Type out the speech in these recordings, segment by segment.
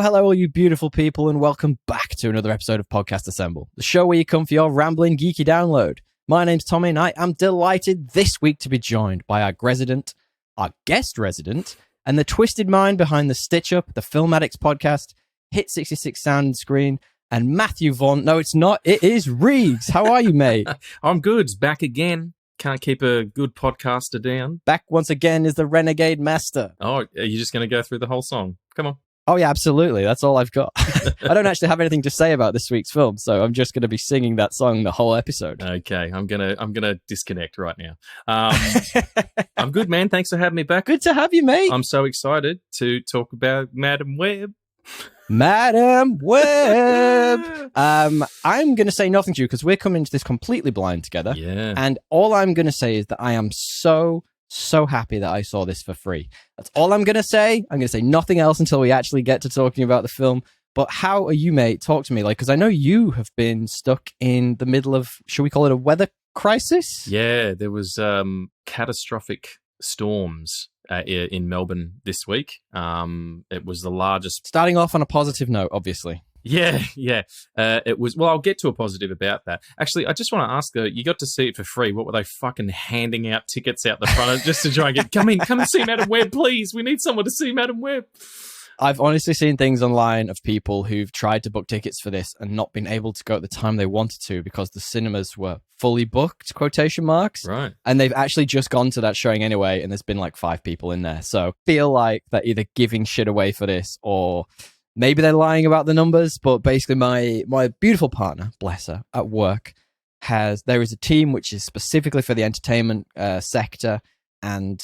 Hello, all you beautiful people, and welcome back to another episode of Podcast Assemble, the show where you come for your rambling, geeky download. My name's Tommy, and I am delighted this week to be joined by our gresident, our guest resident, and the twisted mind behind the Stitch Up, the Film Addicts podcast, Hit 66 Sound and Screen, and Matthew Vaughn. No, it's not. It is Regs. How are you, mate? I'm good. Back again. Can't keep a good podcaster down. Back once again is the Renegade Master. Oh, are you just going to go through the whole song? Come on. Oh, yeah, absolutely. That's all I've got. I don't actually have anything to say about this week's film, so I'm just going to be singing that song the whole episode. Okay, I'm gonna disconnect right now. I'm good, man. Thanks for having me back. Good to have you, mate. I'm so excited to talk about Madam Web. Madam Web. I'm going to say nothing to you because we're coming into this completely blind together. Yeah. And all I'm going to say is that I am so happy that I saw this for free. That's all I'm going to say. I'm going to say nothing else until we actually get to talking about the film. But how are you, mate? Talk to me. Because I know you have been stuck in the middle of, should we call it a weather crisis? Yeah, there was catastrophic storms in Melbourne this week. It was the largest. Starting off on a positive note, obviously. Yeah. It was. Well, I'll get to a positive about that. Actually, I just want to ask, you got to see it for free. What were they fucking handing out tickets out the front just to try and come and see Madam Web, please. We need someone to see Madam Web. I've honestly seen things online of people who've tried to book tickets for this and not been able to go at the time they wanted to because the cinemas were fully booked, quotation marks. Right. And they've actually just gone to that showing anyway, and there's been like 5 people in there. So feel like they're either giving shit away for this or maybe they're lying about the numbers. But basically my beautiful partner, bless her, at work, there is a team which is specifically for the entertainment sector, and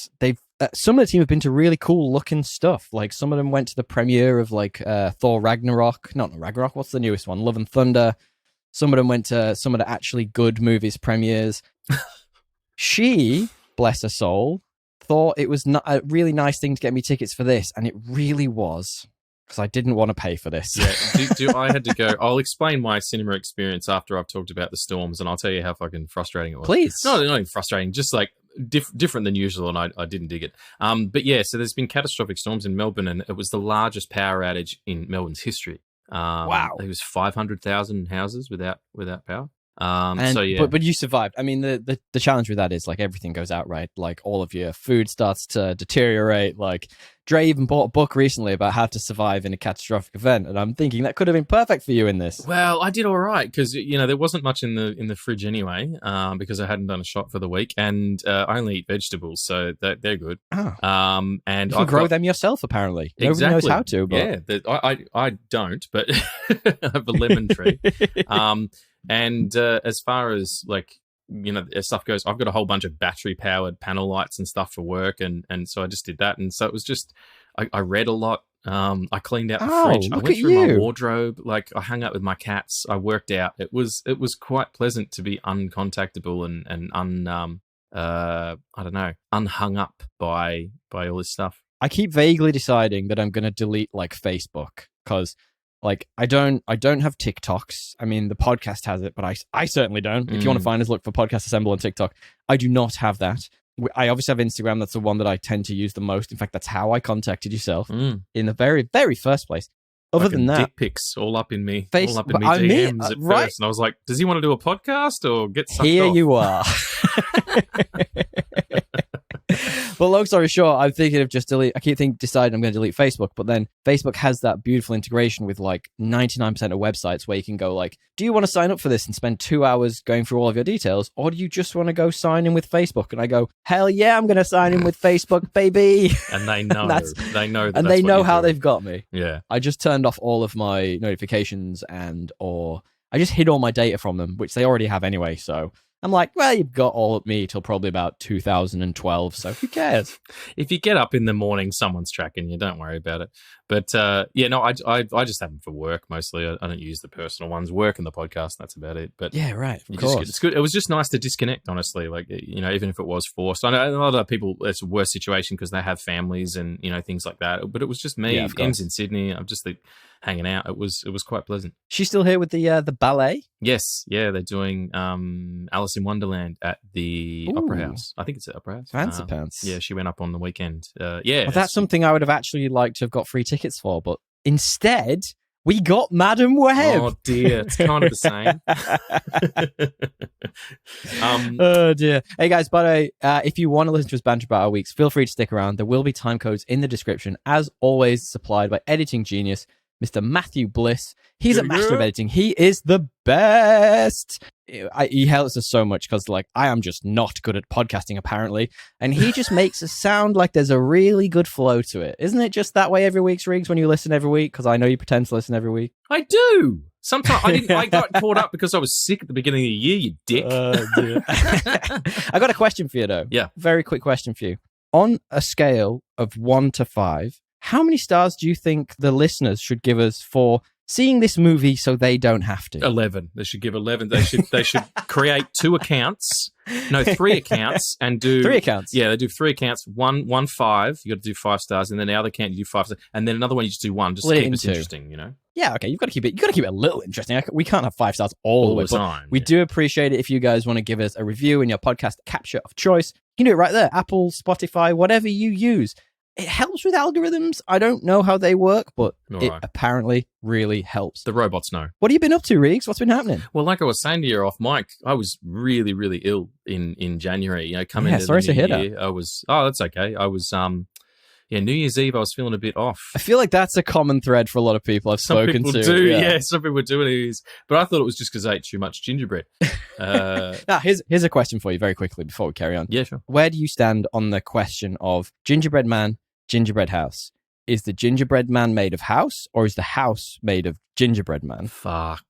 some of the team have been to really cool looking stuff. Like some of them went to the premiere of like Thor Ragnarok. Not Ragnarok, what's the newest one? Love and Thunder. Some of them went to some of the actually good movies premieres. She, bless her soul, thought it was a really nice thing to get me tickets for this, and it really was. Because I didn't want to pay for this. Yeah, I had to go. I'll explain my cinema experience after I've talked about the storms, and I'll tell you how fucking frustrating it was. Please. No, not even frustrating, just like different than usual, and I didn't dig it. But yeah, so there's been catastrophic storms in Melbourne, and it was the largest power outage in Melbourne's history. Wow. It was 500,000 houses without power. So yeah, but you survived. I mean, the challenge with that is like everything goes out right. Like all of your food starts to deteriorate. Like Dre even bought a book recently about how to survive in a catastrophic event, and I'm thinking that could have been perfect for you in this. Well, I did all right because there wasn't much in the fridge anyway, because I hadn't done a shot for the week, and I only eat vegetables, so they're good. Oh. And you can grow them yourself. Apparently, exactly. Nobody knows how to. But... Yeah, I don't, but I have a lemon tree. And as far as like as stuff goes, I've got a whole bunch of battery powered panel lights and stuff for work, and so I just did that, and so it was just I read a lot. I cleaned out the fridge. I went through my wardrobe. Like I hung out with my cats. I worked out. It was quite pleasant to be uncontactable and unhung up by all this stuff. I keep vaguely deciding that I'm going to delete like Facebook because. Like, I don't have TikToks. I mean, the podcast has it, but I certainly don't. If you want to find us, look for Podcast Assemble on TikTok. I do not have that. I obviously have Instagram. That's the one that I tend to use the most. In fact, that's how I contacted yourself in the very, very first place. Other than that, dick pics all up in me DMs at first, and I was like, "Does he want to do a podcast or get sucked Here off?" you are. But long story short, I'm thinking of just delete. I keep deciding I'm going to delete Facebook, but then Facebook has that beautiful integration with like 99% of websites where you can go like, do you want to sign up for this and spend 2 hours going through all of your details, or do you just want to go sign in with Facebook? And I go, hell yeah, I'm going to sign in with Facebook, baby. And they know, and they know how they've got me. Yeah, I just turned off all of my notifications or I just hid all my data from them, which they already have anyway. So. I'm like, well, you've got all of me till probably about 2012, so who cares? If you get up in the morning, someone's tracking you. Don't worry about it. But I just have them for work mostly. I don't use the personal ones. Work and the podcast, that's about it. But yeah, right. Of course, it's good. It was just nice to disconnect, honestly. Like even if it was forced. I know a lot of people, it's a worse situation because they have families and things like that. But it was just me. Yeah, Em's in Sydney. I'm just hanging out. It was quite pleasant. She's still here with the ballet. Yes, yeah, they're doing Alice in Wonderland at the Opera House. I think it's at Opera House. Fancy pants. Yeah, she went up on the weekend. Yeah, well, that's something I would have actually liked to have got free tickets for, but instead, we got Madam Web. Oh dear, it's kind of the same. Oh dear. Hey guys, by the way, if you want to listen to us banter about our weeks, feel free to stick around. There will be time codes in the description, as always, supplied by editing genius Mr. Matthew Bliss. He's a master of editing. He is the best. He helps us so much because, like, I am just not good at podcasting, apparently. And he just makes us sound like there's a really good flow to it. Isn't it just that way every week's Regs when you listen every week? Because I know you pretend to listen every week. I do. Sometimes I got caught up because I was sick at the beginning of the year, you dick. Dear. I got a question for you, though. Yeah. Very quick question for you. On a scale of 1 to 5, how many stars do you think the listeners should give us for seeing this movie so they don't have to? 11. They should give 11. They should create 2 accounts. No, 3 accounts and do 3 accounts. Yeah, they do 3 accounts. One 5. You got to do 5 stars, and then the other account you do 5 stars, and then another one you just do 1. Just to keep it interesting, you know. Yeah, okay. You've got to keep it a little interesting. We can't have 5 stars all the way. Time. We do appreciate it if you guys want to give us a review in your podcast capture of choice. You can do it right there. Apple, Spotify, whatever you use. It helps with algorithms. I don't know how they work, but it apparently really helps. The robots know. What have you been up to, Regs? What's been happening? Well, like I was saying to you off mic, I was really, really ill in January. You know, coming into sorry the to new hear year, I was. Oh, that's okay. I was. New Year's Eve, I was feeling a bit off. I feel like that's a common thread for a lot of people I've spoken to. Some people do, yeah. Some people do it. But I thought it was just because I ate too much gingerbread. Now, here's a question for you very quickly before we carry on. Yeah, sure. Where do you stand on the question of gingerbread man, gingerbread house? Is the gingerbread man made of house, or is the house made of gingerbread man? Fuck.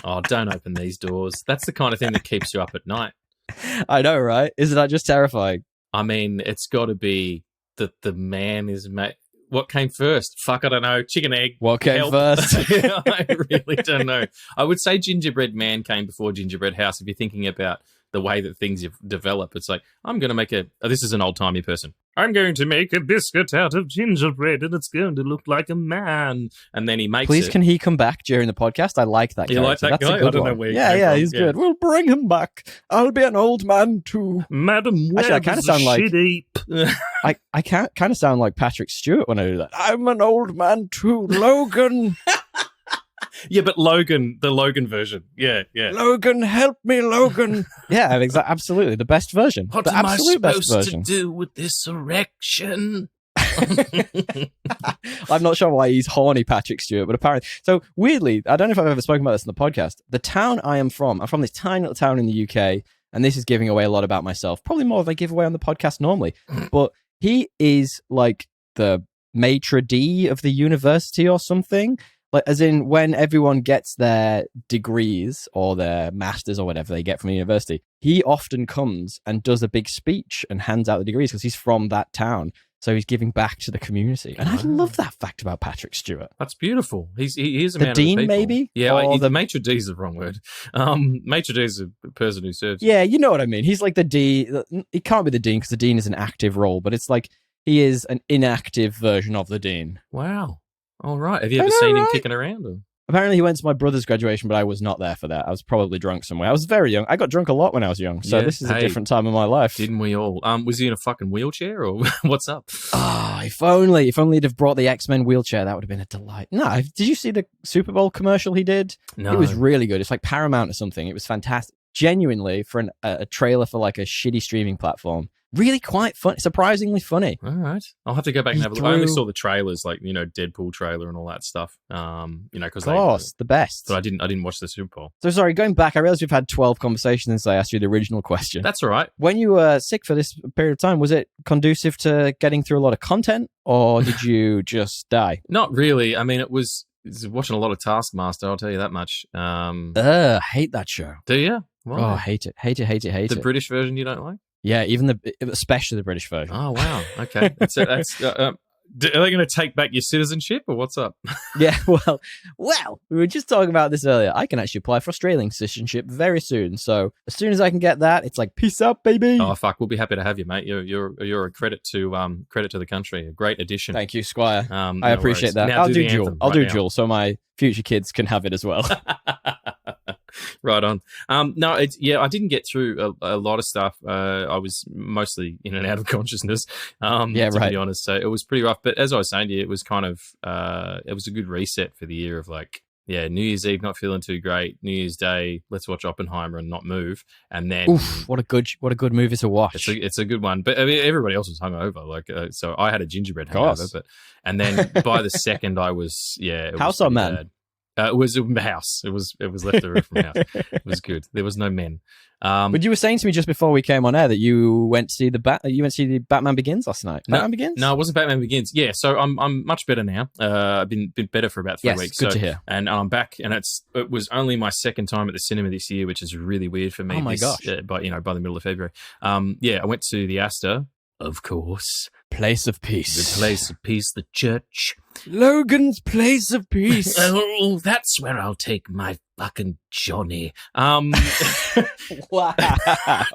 Oh, don't open these doors. That's the kind of thing that keeps you up at night. I know, right? Isn't that just terrifying? I mean, it's got to be that the man is made. What came first? Fuck, I don't know. Chicken, egg. What came first? I really don't know. I would say gingerbread man came before gingerbread house. If you're thinking about the way that things develop, it's like, I'm going to make this is an old-timey person. I'm going to make a biscuit out of gingerbread and it's going to look like a man. And then he makes Please, can he come back during the podcast? I like that guy. You like that guy? I don't know where he came from. He's good. We'll bring him back. I'll be an old man too. Madam Web Actually, I kind of sound like ape. I kind of sound like Patrick Stewart when I do that. I'm an old man too, Logan. Yeah, but Logan, the Logan version. Yeah. Logan, help me, Logan. Yeah, absolutely. The best version. What the am I absolute supposed best version. to do with this erection? I'm not sure why he's horny, Patrick Stewart, but apparently. So, weirdly, I don't know if I've ever spoken about this in the podcast. The town I'm from this tiny little town in the UK, and this is giving away a lot about myself. Probably more than I give away on the podcast normally. But he is like the maitre d' of the university or something. Like, as in, when everyone gets their degrees or their masters or whatever they get from the university, he often comes and does a big speech and hands out the degrees because he's from that town. So he's giving back to the community. And I love that fact about Patrick Stewart. That's beautiful. He is a the man dean, of the people. Maybe? Yeah, the maitre d' is the wrong word. Maitre d' is a person who serves. Yeah, you know what I mean. He's like the dean. He can't be the dean because the dean is an active role, but it's like he is an inactive version of the dean. Wow. All right. Have you ever seen him kicking around? Or? Apparently, he went to my brother's graduation, but I was not there for that. I was probably drunk somewhere. I was very young. I got drunk a lot when I was young, so this is a different time in my life. Didn't we all? Was he in a fucking wheelchair, or what's up? Oh, if only he'd have brought the X-Men wheelchair, that would have been a delight. No, did you see the Super Bowl commercial he did? No. It was really good. It's like Paramount or something. It was fantastic. Genuinely, for a trailer for like a shitty streaming platform. Really quite fun, surprisingly funny. All right, I'll have to go back and have a look. I only saw the trailers, like Deadpool trailer and all that stuff. Because the best. But I didn't watch the Super Bowl. So sorry, going back, I realized we've had 12 conversations since I asked you the original question. That's all right. When you were sick for this period of time, was it conducive to getting through a lot of content, or did you just die? Not really. I mean, it was watching a lot of Taskmaster. I'll tell you that much. Hate that show. Do you? Why? Oh, hate it. The British version you don't like? Yeah, especially the British version. Oh, wow. Okay. Are they going to take back your citizenship, or what's up? Yeah, well, we were just talking about this earlier. I can actually apply for Australian citizenship very soon. So as soon as I can get that, it's like, peace out, baby. Oh, fuck. We'll be happy to have you, mate. You're a credit to the country. A great addition. Thank you, Squire. I appreciate that. Now I'll do dual. I'll do now. dual so my future kids can have it as well. Right on. No, I didn't get through a lot of stuff. I was mostly in and out of consciousness, to be honest. So it was pretty rough. But as I was saying to you, it was kind of, it was a good reset for the year of like, yeah, New Year's Eve, not feeling too great. New Year's Day, let's watch Oppenheimer and not move. And then, oof, what a good movie to watch. It's a good one. But I mean, everybody else was hungover. Like, so I had a gingerbread hangover. And then by the second, I was, it House was or Man? bad. It was a house. It was left over from a house. It was good. There was no men. But you were saying to me just before we came on air that you went to see the Batman Begins last night. Batman Begins? No, it wasn't Batman Begins. Yeah, so I'm much better now. I've been better for about 3 weeks. Good to hear. And I'm back, and it was only my second time at the cinema this year, which is really weird for me. Oh my gosh! By the middle of February. I went to the Astor, of course. Place of Peace. The place of peace, the church. Logan's Place of Peace. Oh, that's where I'll take my fucking Johnny. Wow.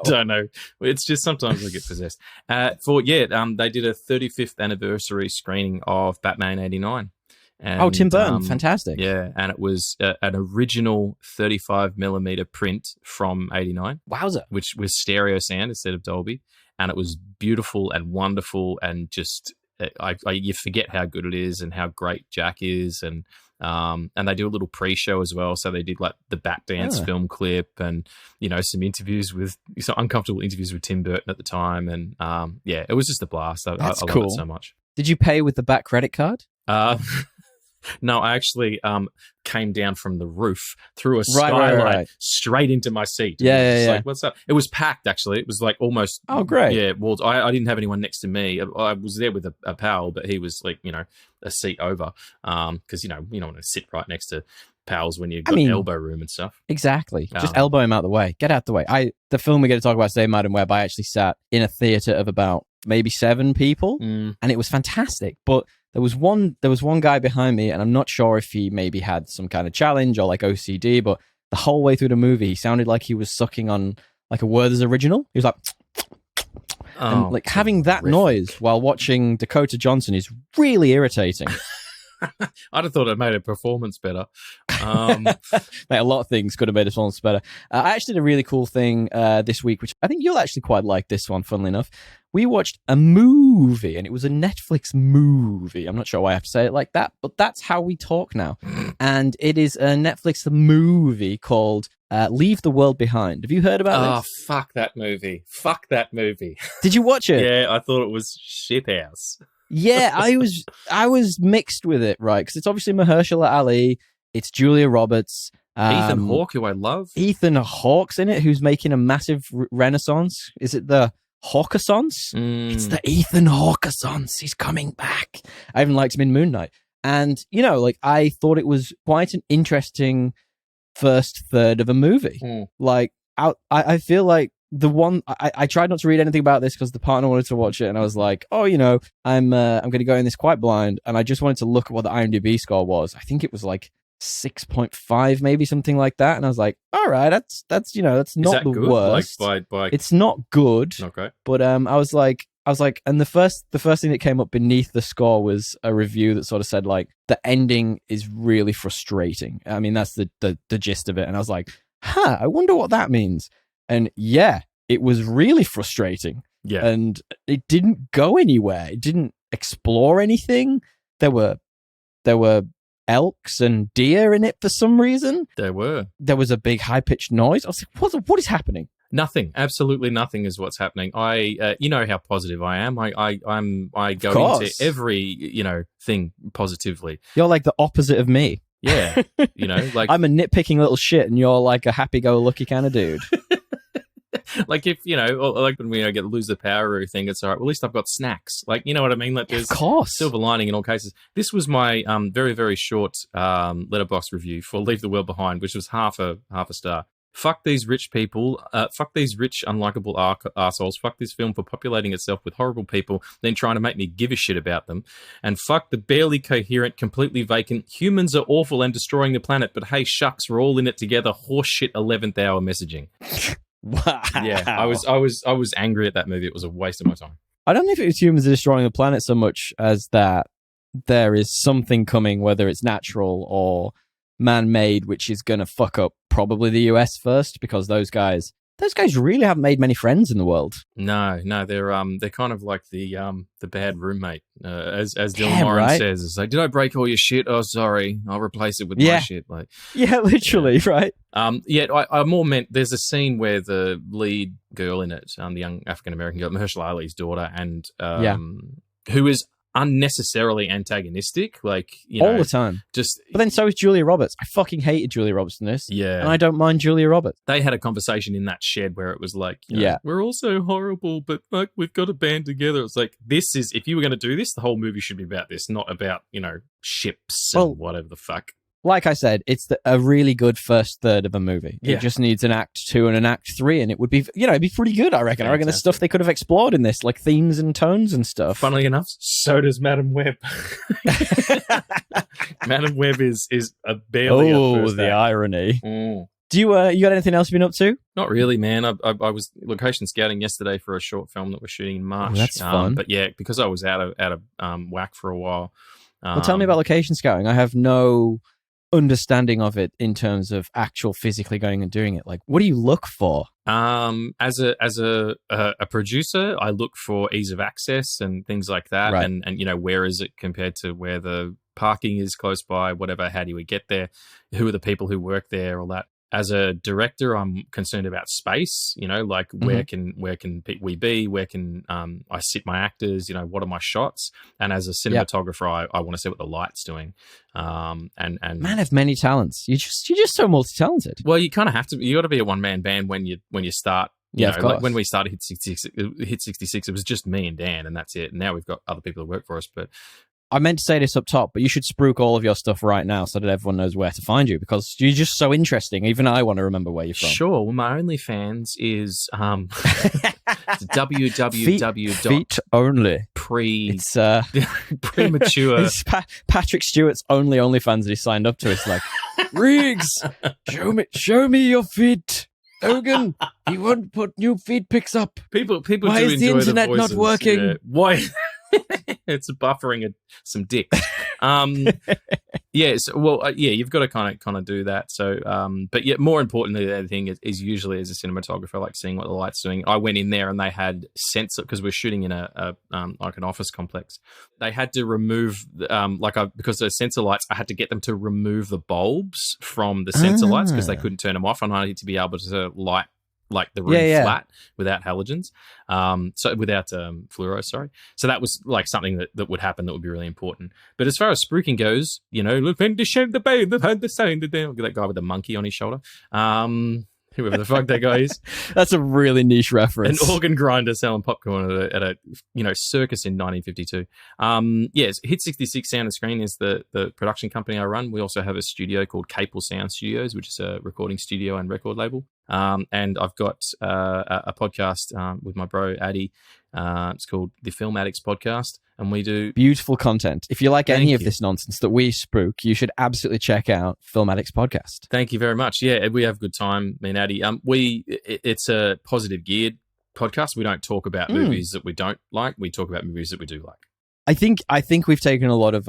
Don't know. It's just sometimes I get possessed. They did a 35th anniversary screening of Batman 89. And, Tim Burton, fantastic. Yeah, and it was an original 35mm print from 89. Wowza. Which was stereo sound instead of Dolby. And it was beautiful and wonderful, and just you forget how good it is and how great Jack is, and they do a little pre-show as well. So they did like the Bat Dance film clip, and some uncomfortable interviews with Tim Burton at the time, and it was just a blast. I loved it so much. Did you pay with the Bat credit card? No, I actually came down from the roof through a skylight straight into my seat. Yeah. Like, what's up? It was packed, actually. It was like almost... Oh, great. Yeah, well, I didn't have anyone next to me. I was there with a pal, but he was like, a seat over. Because, you don't want to sit right next to pals when you've got elbow room and stuff. Exactly. Just elbow him out the way. Get out the way. The film we're going to talk about today, Madam Web, I actually sat in a theatre of about maybe 7 people, and it was fantastic. But there was one guy behind me, and I'm not sure if he maybe had some kind of challenge or like OCD, but the whole way through the movie, he sounded like he was sucking on like a Werther's original. He was like, and like having that noise while watching Dakota Johnson is really irritating. I'd have thought it made a performance better. Mate, a lot of things could have made a performance better. I actually did a really cool thing this week, which I think you'll actually quite like this one, funnily enough. We watched a movie, and it was a Netflix movie. I'm not sure why I have to say it like that, but that's how we talk now. And it is a Netflix movie called Leave the World Behind. Have you heard about this? Oh, fuck that movie. Fuck that movie. Did you watch it? Yeah, I thought it was shithouse. Yeah, I was mixed with it, right? Because it's obviously Mahershala Ali, it's Julia Roberts, Ethan Hawke, who I love. Ethan Hawke's in it, who's making a massive renaissance. Is it the Hawkeissance? It's the Ethan Hawkeissance. He's coming back. I even liked him in Moon Knight, and I thought it was quite an interesting first third of a movie. Like, I feel like. I tried not to read anything about this because the partner wanted to watch it, and I was like, I'm going to go in this quite blind, and I just wanted to look at what the IMDb score was. I think it was like 6.5, maybe something like that, and I was like, all right, that's that's not the worst. Like it's not good. Okay, but I was like, and the first thing that came up beneath the score was a review that sort of said like the ending is really frustrating. I mean, that's the gist of it, and I was like, I wonder what that means. And yeah, it was really frustrating. Yeah. And it didn't go anywhere. It didn't explore anything. There were elks and deer in it for some reason. There was a big high-pitched noise. I was like, what is happening? Nothing. Absolutely nothing is what's happening. You know how positive I am. I go into every, thing positively. You're like the opposite of me. Yeah. Like I'm a nitpicking little shit, and you're like a happy-go-lucky kind of dude. Like if, like when we lose the power thing, it's all right. Well, at least I've got snacks. Like, you know what I mean? Like there's silver lining in all cases. This was my very, very short letterbox review for Leave the World Behind, which was half a star. Fuck these rich people. Fuck these rich, unlikable arseholes. Fuck this film for populating itself with horrible people, then trying to make me give a shit about them. And fuck the barely coherent, completely vacant, humans are awful and destroying the planet, but hey, shucks, we're all in it together, horseshit 11th hour messaging. Wow. Yeah, I was angry at that movie. It was a waste of my time. I don't know if it was humans are destroying the planet so much as that there is something coming, whether it's natural or man-made, which is going to fuck up probably the US first, because those guys really haven't made many friends in the world. No, they're kind of like the bad roommate, as Dylan Yeah, Moran right? says. It's like, did I break all your shit? Oh, sorry, I'll replace it with my shit. Like, Yeah, literally, right? I more meant there's a scene where the lead girl in it, the young African American girl, Mahershala Ali's daughter, and who is unnecessarily antagonistic, like, you know, all the time. Just, but then so is Julia Roberts. I fucking hated Julia Roberts in this. Yeah, and I don't mind Julia Roberts. They had a conversation in that shed where it was like, you know, we're all so horrible, but like we've got to band together. It's like, this is, if you were going to do this, the whole movie should be about this, not about, you know, ships and whatever the fuck. Like I said, it's a really good first third of a movie. Yeah. It just needs an act 2 and an act 3, and it would be, you know, it'd be pretty good, I reckon. Fantastic. I reckon there's stuff they could have explored in this, like themes and tones and stuff. Funnily enough, so does Madam Web. Madam Web is a barely a first the act. Irony. Mm. Do you got anything else you've been up to? Not really, man. I was location scouting yesterday for a short film that we're shooting in March. Oh, that's fun. But yeah, because I was out of whack for a while. Well, tell me about location scouting. I have no understanding of it in terms of actual physically going and doing it. Like, what do you look for? As a producer, I look for ease of access and things like that, right. and you know, where is it compared to where the parking is close by, whatever. How do we get there? Who are the people who work there? All that. As a director, I'm concerned about space. You know, like where can we be? Where can I sit my actors? You know, what are my shots? And as a cinematographer, I want to see what the light's doing. And man of many talents. You're just so multi-talented. Well, you kind of have to. You got to be a one-man band when you start. You know, of course. Like when we started Hit 66, it was just me and Dan, and that's it. And now we've got other people who work for us, but. I meant to say this up top, but you should spruik all of your stuff right now so that everyone knows where to find you, because you're just so interesting. Even I want to remember where you're from. Sure. Well, my OnlyFans is www. Feet only. It's premature. It's Patrick Stewart's only OnlyFans that he signed up to. It's like, Regs, show me your feet. Hogan, he won't put new feet pics up. People. Why do is the enjoy internet not working? Yeah. Why? It's buffering some dicks. You've got to kind of do that. So, but yeah, more importantly, the other thing is usually as a cinematographer, like seeing what the light's doing. I went in there and they had sensor, because we're shooting in a like an office complex. They had to remove because the sensor lights, I had to get them to remove the bulbs from the sensor lights because they couldn't turn them off, and I needed to be able to light like the room flat without halogens, so without fluoro, sorry. So that was like something that would happen that would be really important. But as far as spruiking goes, you know, that guy with the monkey on his shoulder, whoever the fuck that guy is. That's a really niche reference. An organ grinder selling popcorn at a circus in 1952. Yes, Hit 66 Sound and Screen is the production company I run. We also have a studio called Capel Sound Studios, which is a recording studio and record label. And I've got a podcast with my bro Addy. It's called the Film Addicts podcast, and we do beautiful content. If you like any of this nonsense that we spruik, you should absolutely check out Film Addicts podcast. Thank you very much. Yeah, we have a good time, me and Addy. It's a positive geared podcast. We don't talk about movies that we don't like. We talk about movies that we do like. I think we've taken a lot of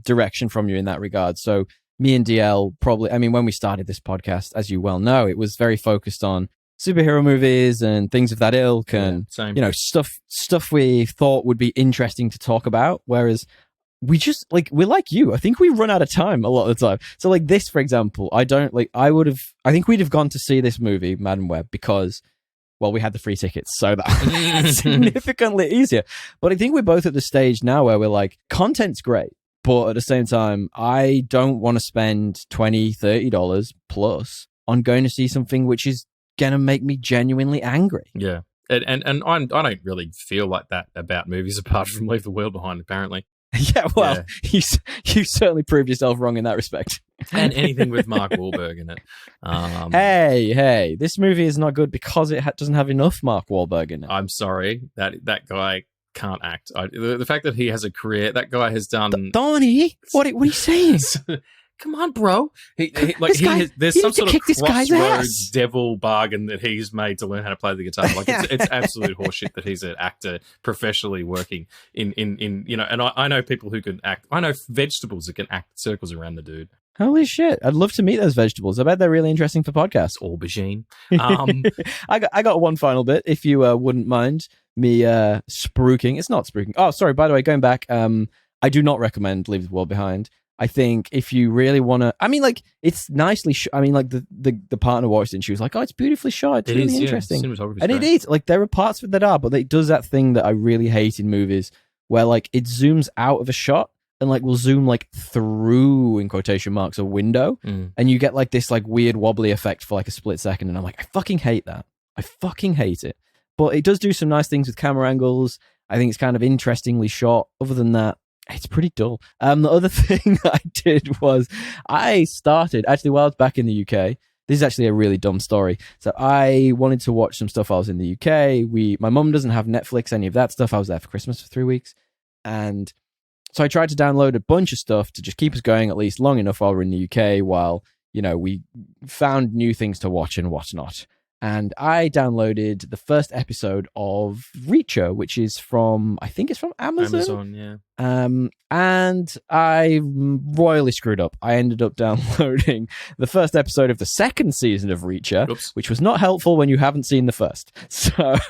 direction from you in that regard. So me and DL probably, I mean, when we started this podcast, as you well know, it was very focused on superhero movies and things of that ilk, and you know, stuff we thought would be interesting to talk about. Whereas we're like you. I think we run out of time a lot of the time. So like this, for example, I think we'd have gone to see this movie, Madam Web, because, well, we had the free tickets, so that's significantly easier. But I think we're both at the stage now where we're like, content's great, but at the same time, I don't want to spend $20, $30 plus on going to see something which is going to make me genuinely angry. Yeah. And I don't really feel like that about movies apart from Leave the World Behind, apparently. Yeah, well, you certainly proved yourself wrong in that respect. And anything with Mark Wahlberg in it. Hey, this movie is not good because it doesn't have enough Mark Wahlberg in it. I'm sorry, that guy can't act. The fact that he has a career, that guy has done... Donnie, what are you saying? Come on, bro. There's some sort of crossroads devil bargain that he's made to learn how to play the guitar. Like it's absolute horseshit that he's an actor professionally working in you know. And I know people who can act. I know vegetables that can act circles around the dude. Holy shit. I'd love to meet those vegetables. I bet they're really interesting for podcasts. Aubergine. I got one final bit, if you wouldn't mind me spruiking. It's not spruiking. Oh, sorry, by the way, going back, I do not recommend Leave the World Behind. I think if you really want to, I mean, like, it's nicely I mean, like, the partner watched it and she was like, oh, it's beautifully shot. It's really interesting. Cinematography's and great. it is. Like, there are parts of it that are, but it does that thing that I really hate in movies where, like, it zooms out of a shot and, like, will zoom, like, through, in quotation marks, a window. And you get, like, this, like, weird wobbly effect for, like, a split second. And I'm like, I fucking hate that. I fucking hate it. But it does do some nice things with camera angles. I think it's kind of interestingly shot. Other than that, it's pretty dull. The other thing that I did was I started, actually, while I was back in the UK, this is actually a really dumb story. So I wanted to watch some stuff while I was in the UK. My mum doesn't have Netflix, any of that stuff. I was there for Christmas for 3 weeks. And so I tried to download a bunch of stuff to just keep us going at least long enough while we're in the UK, while, you know, we found new things to watch and whatnot. And I downloaded the first episode of Reacher, which is from, I think it's from Amazon. Yeah. And I royally screwed up. I ended up downloading the first episode of the second season of Reacher, which was not helpful when you haven't seen the first. So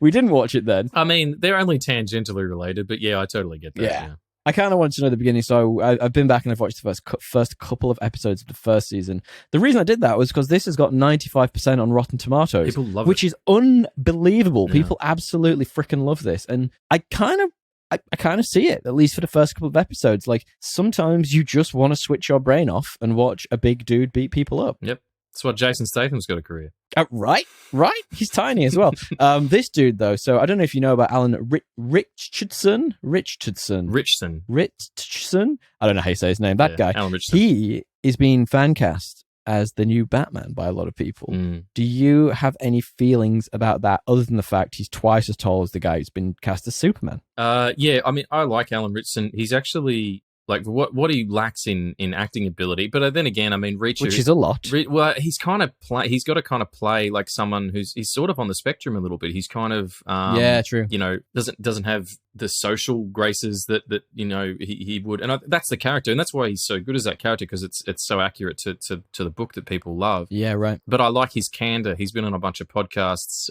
we didn't watch it then. I mean, they're only tangentially related, but yeah, I totally get that. Yeah. I kind of wanted to know the beginning, so I've been back and I've watched the first couple of episodes of the first season. The reason I did that was because this has got 95% on Rotten Tomatoes, people love which it. Is unbelievable. Yeah. People absolutely freaking love this, and I kind of see it, at least for the first couple of episodes. Like, sometimes you just want to switch your brain off and watch a big dude beat people up. Yep. That's why Jason Statham's got a career. Right. He's tiny as well. This dude, though, so I don't know if you know about Alan Richardson. I don't know how you say his name. That guy. Alan Richardson. He is being fan cast as the new Batman by a lot of people. Do you have any feelings about that, other than the fact he's twice as tall as the guy who's been cast as Superman? Yeah, I mean, I like Alan Richardson. He's actually, like, what he lacks in acting ability, but then again, I mean, Reacher, which is a lot. Well, he's got to kind of play like someone he's sort of on the spectrum a little bit. He's kind of true. You know, doesn't have the social graces that you know he would, and that's the character, and that's why he's so good as that character, because it's so accurate to the book that people love. Yeah, right. But I like his candor. He's been on a bunch of podcasts.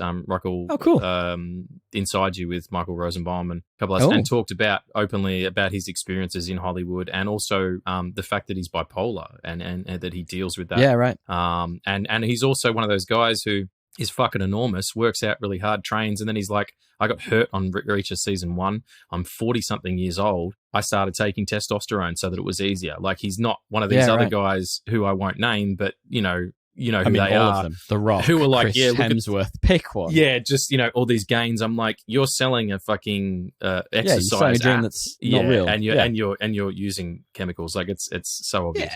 Cool. Inside You with Michael Rosenbaum and a couple others, and talked openly about his experiences in Hollywood, and also the fact that he's bipolar and that he deals with that. Yeah, right. And he's also one of those guys who is fucking enormous, works out really hard, trains, and then he's like, I got hurt on Reacher season 1. I'm 40-something years old. I started taking testosterone so that it was easier. Like, he's not one of these other guys who I won't name, but you know who they all are. Of them. The Rock, who are like, Chris Hemsworth, pick one. Yeah, just, you know, all these gains. I'm like, you're selling a fucking exercise you're selling a dream app. That's not real. And you're using chemicals. Like, it's so obvious.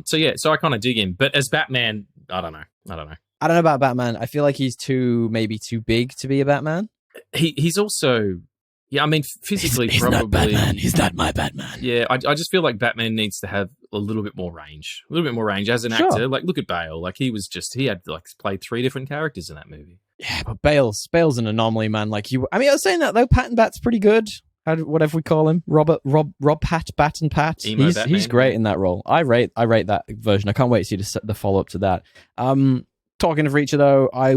So I kind of dig in. But as Batman, I don't know. I don't know about Batman. I feel like he's maybe too big to be a Batman. He's also, I mean, physically he's probably. Not Batman. He's not my Batman. Yeah, I just feel like Batman needs to have a little bit more range. As an actor. Like, look at Bale. Like, he had like played 3 different characters in that movie. Yeah, but Bale's an anomaly, man. Like, I was saying that though. Patton Bat's pretty good. Whatever we call him, Rob Pat and Pat. He's great in that role. I rate that version. I can't wait to see the follow up to that. Talking of Reacher, though, I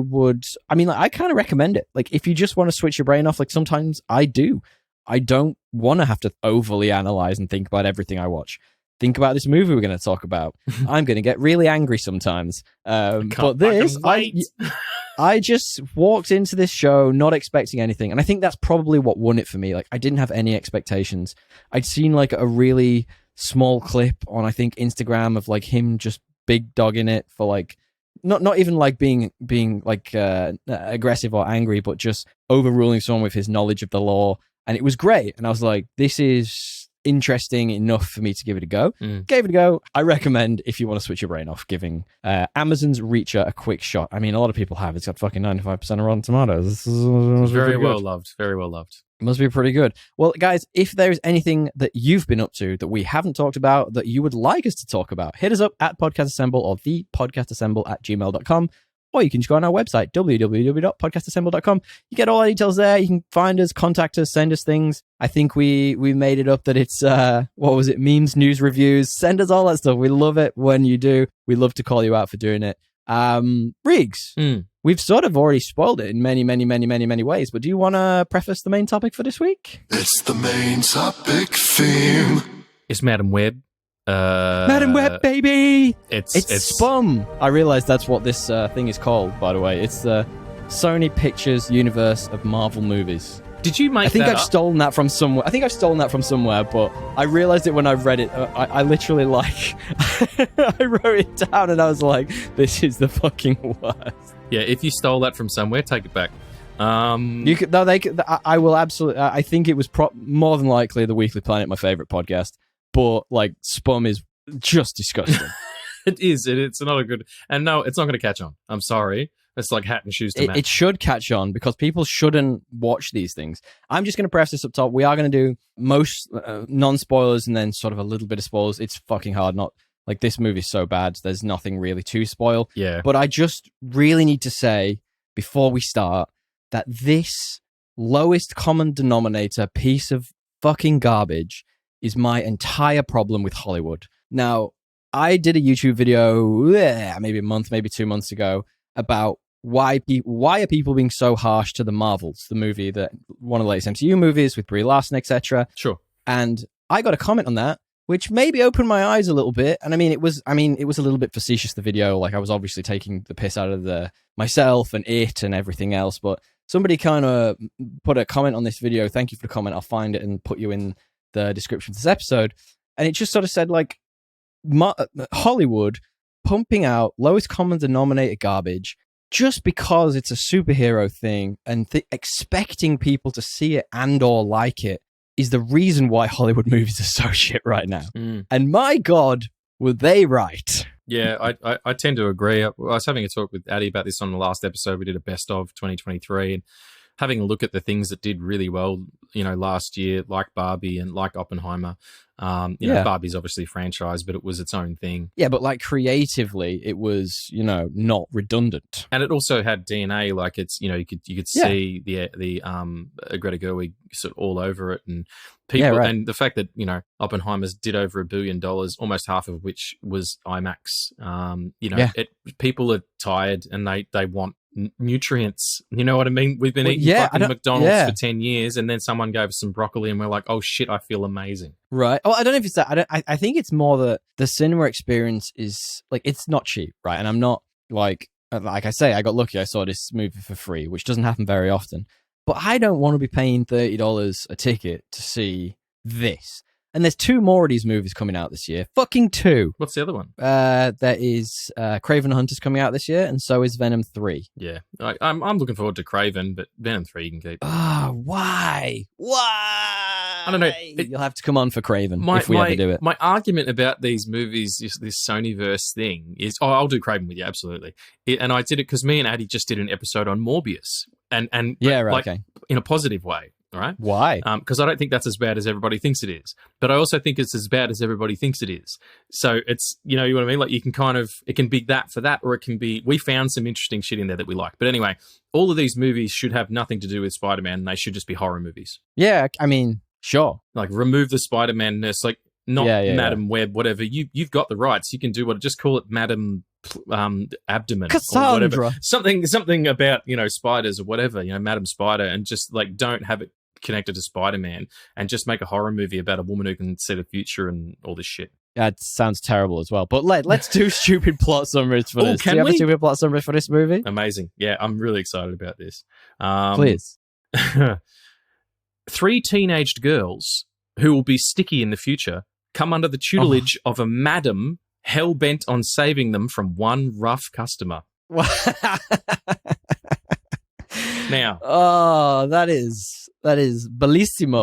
kind of recommend it. Like, if you just want to switch your brain off, like, sometimes I do. I don't want to have to overly analyze and think about everything I watch. Think about this movie we're going to talk about. I'm going to get really angry sometimes. But this, I just walked into this show not expecting anything. And I think that's probably what won it for me. Like, I didn't have any expectations. I'd seen, like, a really small clip on, I think, Instagram of, like, him just big dogging it for, like, not even like being like aggressive or angry, but just overruling someone with his knowledge of the law. And it was great. And I was like, this is interesting enough for me to give it a go. Gave it a go. I recommend, if you want to switch your brain off, giving Amazon's Reacher a quick shot. I mean, a lot of people have. It's got fucking 95% of Rotten Tomatoes. Very well loved. Very well loved. Must be pretty good. Well, guys, if there's anything that you've been up to that we haven't talked about that you would like us to talk about, hit us up at Podcast Assemble or thepodcastassemble@gmail.com. or you can just go on our website, www.podcastassemble.com. You get all our details there. You can find us, contact us, send us things. I think we made it up that it's, memes, news, reviews. Send us all that stuff. We love it when you do. We love to call you out for doing it. Riggs, we've sort of already spoiled it in many, many, many, many, many ways, but do you want to preface the main topic for this week? It's the main topic theme. It's Madam Web. Madam Web, baby! It's Spum. I realized that's what this thing is called, by the way. It's the Sony Pictures universe of Marvel movies. Did you make I think that I've up? stolen that from somewhere. but I realized it when I read it. I literally I wrote it down and I was like, this is the fucking worst. Yeah, if you stole that from somewhere, take it back. You could, no, they could, I will absolutely. I think it was more than likely the Weekly Planet, my favorite podcast. But like, Spum is just disgusting. It is. It's not a good. And no, it's not going to catch on. I'm sorry. It's like hat and shoes to match. It should catch on because people shouldn't watch these things. I'm just going to press this up top. We are going to do most non-spoilers and then sort of a little bit of spoilers. It's fucking hard. Not like this movie's so bad. There's nothing really to spoil. Yeah. But I just really need to say before we start that this lowest common denominator piece of fucking garbage is my entire problem with Hollywood. Now, I did a YouTube video maybe a month, maybe 2 months ago about why are people being so harsh to the Marvels, the movie, that one of the latest MCU movies with Brie Larson, etc. Sure. And I got a comment on that, which maybe opened my eyes a little bit. And it was a little bit facetious, the video. Like, I was obviously taking the piss out of myself and it and everything else. But somebody kind of put a comment on this video. Thank you for the comment. I'll find it and put you in the description of this episode. And it just sort of said, like, Hollywood pumping out lowest common denominator garbage just because it's a superhero thing and expecting people to see it and or like it is the reason why Hollywood movies are so shit right now. And my God, were they right? Yeah, I tend to agree. I was having a talk with Addy about this on the last episode. We did a best of 2023 and having a look at the things that did really well, last year, like Barbie and like Oppenheimer. Barbie's obviously a franchise, but it was its own thing. Yeah, but like creatively, it was, not redundant. And it also had DNA, like it's, you could see the Greta Gerwig sort of all over it, and people, and the fact that Oppenheimer's did over $1 billion, almost half of which was IMAX. People are tired and they want nutrients. You know what I mean? We've been eating fucking McDonald's for 10 years, and then someone gave us some broccoli, and we're like, oh shit, I feel amazing. Right. Oh, I don't know if it's that. I think it's more that the cinema experience is like, it's not cheap, right? And I'm not like I say, I got lucky. I saw this movie for free, which doesn't happen very often. But I don't want to be paying $30 a ticket to see this. And there's 2 more of these movies coming out this year. Fucking 2. What's the other one? There is Kraven the Hunter's coming out this year, and so is Venom 3. Yeah. I'm looking forward to Kraven, but Venom 3 you can keep. Why? Why? I don't know. You'll have to come on for Kraven if we ever do it. My argument about these movies, this Sonyverse thing, is... Oh, I'll do Kraven with you, absolutely. And I did it because me and Addy just did an episode on Morbius. And okay. In a positive way. All right. Why? Because I don't think that's as bad as everybody thinks it is. But I also think it's as bad as everybody thinks it is. So it's, you know what I mean? Like, you can it can be that for that, or it can be, we found some interesting shit in there that we like. But anyway, all of these movies should have nothing to do with Spider-Man, and they should just be horror movies. Yeah, I mean, sure. Like, remove the Spider-Man-ness, like, not Madam Web, whatever. You've got the rights. You can do just call it Madam Abdomen, Cassandra, or whatever. Something about spiders or whatever, Madam Spider, and just like don't have it connected to Spider-Man, and just make a horror movie about a woman who can see the future and all this shit. That sounds terrible as well. But let's do stupid plot summaries for this. Do you have a stupid plot summary for this movie? Amazing. Yeah, I'm really excited about this. Please. 3 teenaged girls who will be sticky in the future come under the tutelage of a madam hell-bent on saving them from one rough customer. Now, that is bellissimo.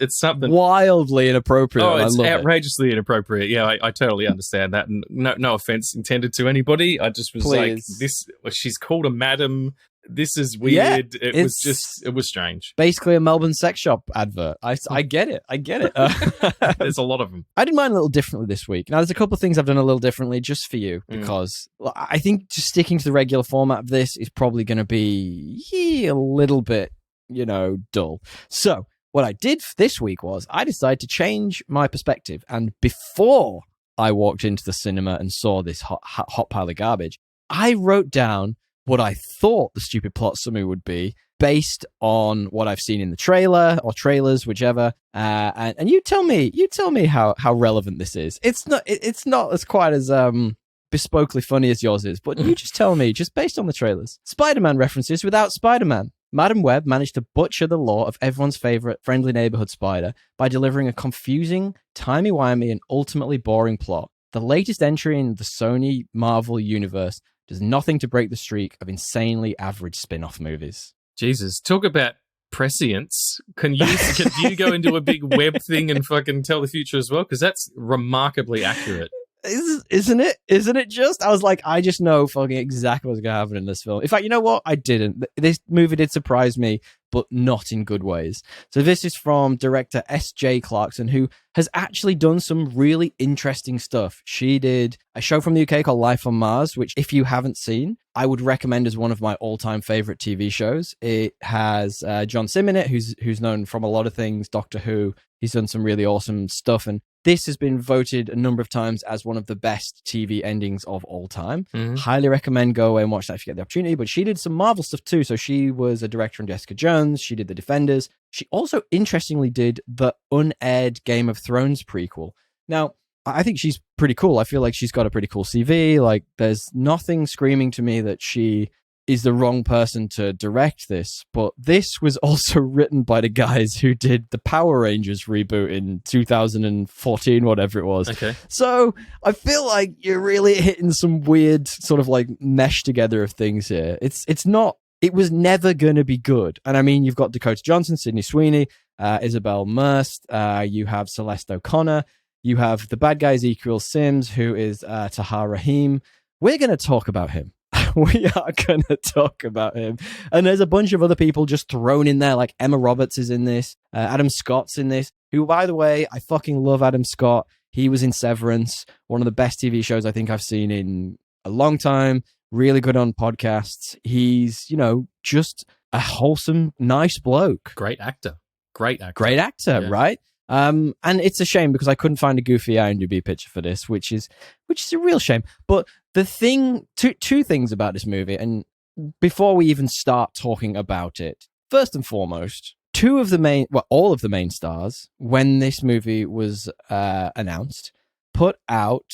It's something wildly inappropriate. Oh, it's outrageously it. inappropriate. Yeah, I totally understand that, and no offense intended to anybody. I just was like, this. She's called a madam. This is weird. Yeah, it was strange. Basically a Melbourne sex shop advert. I get it. I get it. There's a lot of them. I did mine a little differently this week. Now, there's a couple of things I've done a little differently just for you, because I think just sticking to the regular format of this is probably going to be a little bit, dull. So what I did this week was I decided to change my perspective. And before I walked into the cinema and saw this hot pile of garbage, I wrote down what I thought the stupid plot summary would be based on what I've seen in the trailer or trailers, whichever. And you tell me how relevant this is. It's not as quite as bespokely funny as yours is, but you just tell me, just based on the trailers. Spider-Man references without Spider-Man. Madam Web managed to butcher the lore of everyone's favorite friendly neighborhood spider by delivering a confusing, timey-wimey, and ultimately boring plot. The latest entry in the Sony Marvel universe does nothing to break the streak of insanely average spin-off movies. Jesus, talk about prescience. Can you go into a big web thing and fucking tell the future as well? Because that's remarkably accurate. Isn't it? Isn't it just? I was like, I just know fucking exactly what's going to happen in this film. In fact, you know what? I didn't. This movie did surprise me, but not in good ways. So this is from director S.J. Clarkson, who has actually done some really interesting stuff. She did a show from the UK called Life on Mars, which if you haven't seen, I would recommend as one of my all-time favorite TV shows. It has John Sim in it, who's known from a lot of things, Doctor Who. He's done some really awesome stuff, and this has been voted a number of times as one of the best TV endings of all time. Highly recommend go away and watch that if you get the opportunity. But she did some Marvel stuff too. So she was a director on Jessica Jones. She did The Defenders. She also, interestingly, did the unaired Game of Thrones prequel. Now, I think she's pretty cool. I feel like she's got a pretty cool CV. Like, there's nothing screaming to me that she is the wrong person to direct this, but this was also written by the guys who did the Power Rangers reboot in 2014, whatever it was. Okay. So I feel like you're really hitting some weird sort of like mesh together of things here. It was never going to be good. And I mean, you've got Dakota Johnson, Sydney Sweeney, Isabel Merced, you have Celeste O'Connor, you have the bad guy Ezekiel Sims, who is Tahar Rahim. We're going to talk about him. We are going to talk about him. And there's a bunch of other people just thrown in there, like Emma Roberts is in this. Adam Scott's in this, who, by the way, I fucking love Adam Scott. He was in Severance, one of the best TV shows I think I've seen in a long time. Really good on podcasts. He's, just a wholesome, nice bloke. Great actor, yeah. Right? And it's a shame because I couldn't find a goofy IMDb picture for this, which is a real shame. But the thing, two things about this movie, and before we even start talking about it, first and foremost, all of the main stars, when this movie was announced, put out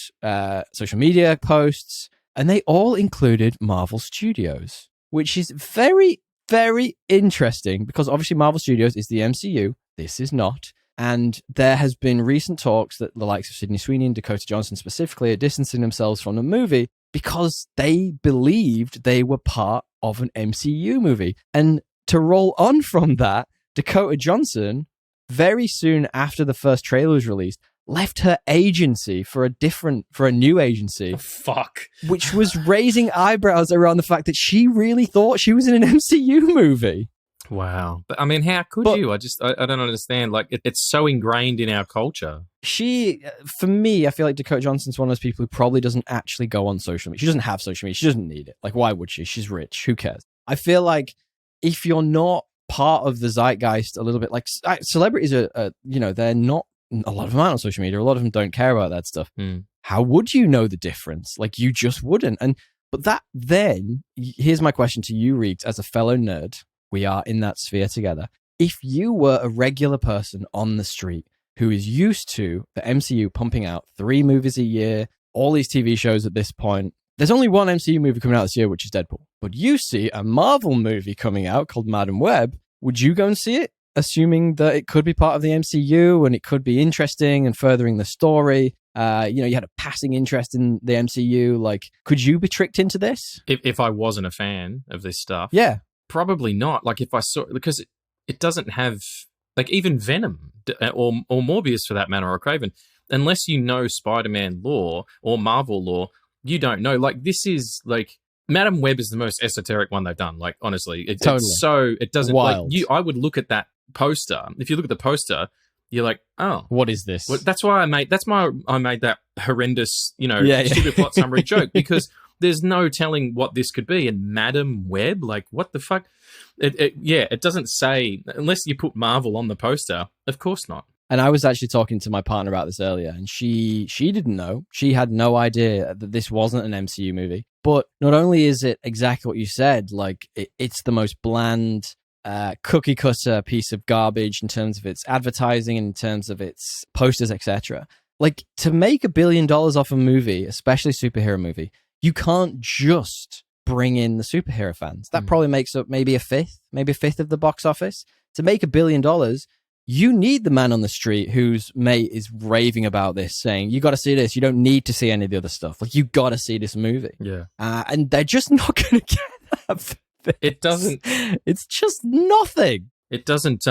social media posts, and they all included Marvel Studios, which is very, very interesting because obviously Marvel Studios is the MCU. This is not. And there has been recent talks that the likes of Sydney Sweeney and Dakota Johnson specifically are distancing themselves from the movie because they believed they were part of an MCU movie. And to roll on from that, Dakota Johnson, very soon after the first trailer was released, left her agency for a new agency. Oh, fuck. Which was raising eyebrows around the fact that she really thought she was in an MCU movie. Wow. But I mean, how could you? I don't understand. Like, it's so ingrained in our culture. For me, I feel like Dakota Johnson's one of those people who probably doesn't actually go on social media. She doesn't have social media. She doesn't need it. Like, why would she? She's rich. Who cares? I feel like if you're not part of the zeitgeist a little bit, like celebrities are, they're not, a lot of them aren't on social media. A lot of them don't care about that stuff. How would you know the difference? Like, you just wouldn't. But here's my question to you, Reeks, as a fellow nerd. We are in that sphere together. If you were a regular person on the street who is used to the MCU pumping out 3 movies a year, all these TV shows at this point, there's only one MCU movie coming out this year, which is Deadpool. But you see a Marvel movie coming out called Madam Web. Would you go and see it, assuming that it could be part of the MCU and it could be interesting and furthering the story? You had a passing interest in the MCU. Like, could you be tricked into this? If I wasn't a fan of this stuff? Yeah. Probably not. Like, if I saw, because it doesn't have, like, even Venom or Morbius for that matter, or Craven, unless you know Spider-Man lore or Marvel lore, you don't know. Like, this is like Madam Web is the most esoteric one they've done. Like, honestly, Totally. it's so, it doesn't, Wild. like, I would look at that poster. If you look at the poster, you're like, oh. What is this? That's why I made that horrendous, Yeah. stupid plot summary joke, because there's no telling what this could be. And Madam Web, like, what the fuck? It doesn't say, unless you put Marvel on the poster, of course not. And I was actually talking to my partner about this earlier, and she didn't know. She had no idea that this wasn't an MCU movie. But not only is it exactly what you said, like, it's the most bland, cookie cutter piece of garbage in terms of its advertising, in terms of its posters, etc. Like, to make $1 billion off a movie, especially a superhero movie, you can't just bring in the superhero fans. That probably makes up maybe a fifth of the box office. To make $1 billion, you need the man on the street whose mate is raving about this, saying, you got to see this. You don't need to see any of the other stuff. Like, you got to see this movie. Yeah. And they're just not going to get that for this. It doesn't. It's just nothing. It doesn't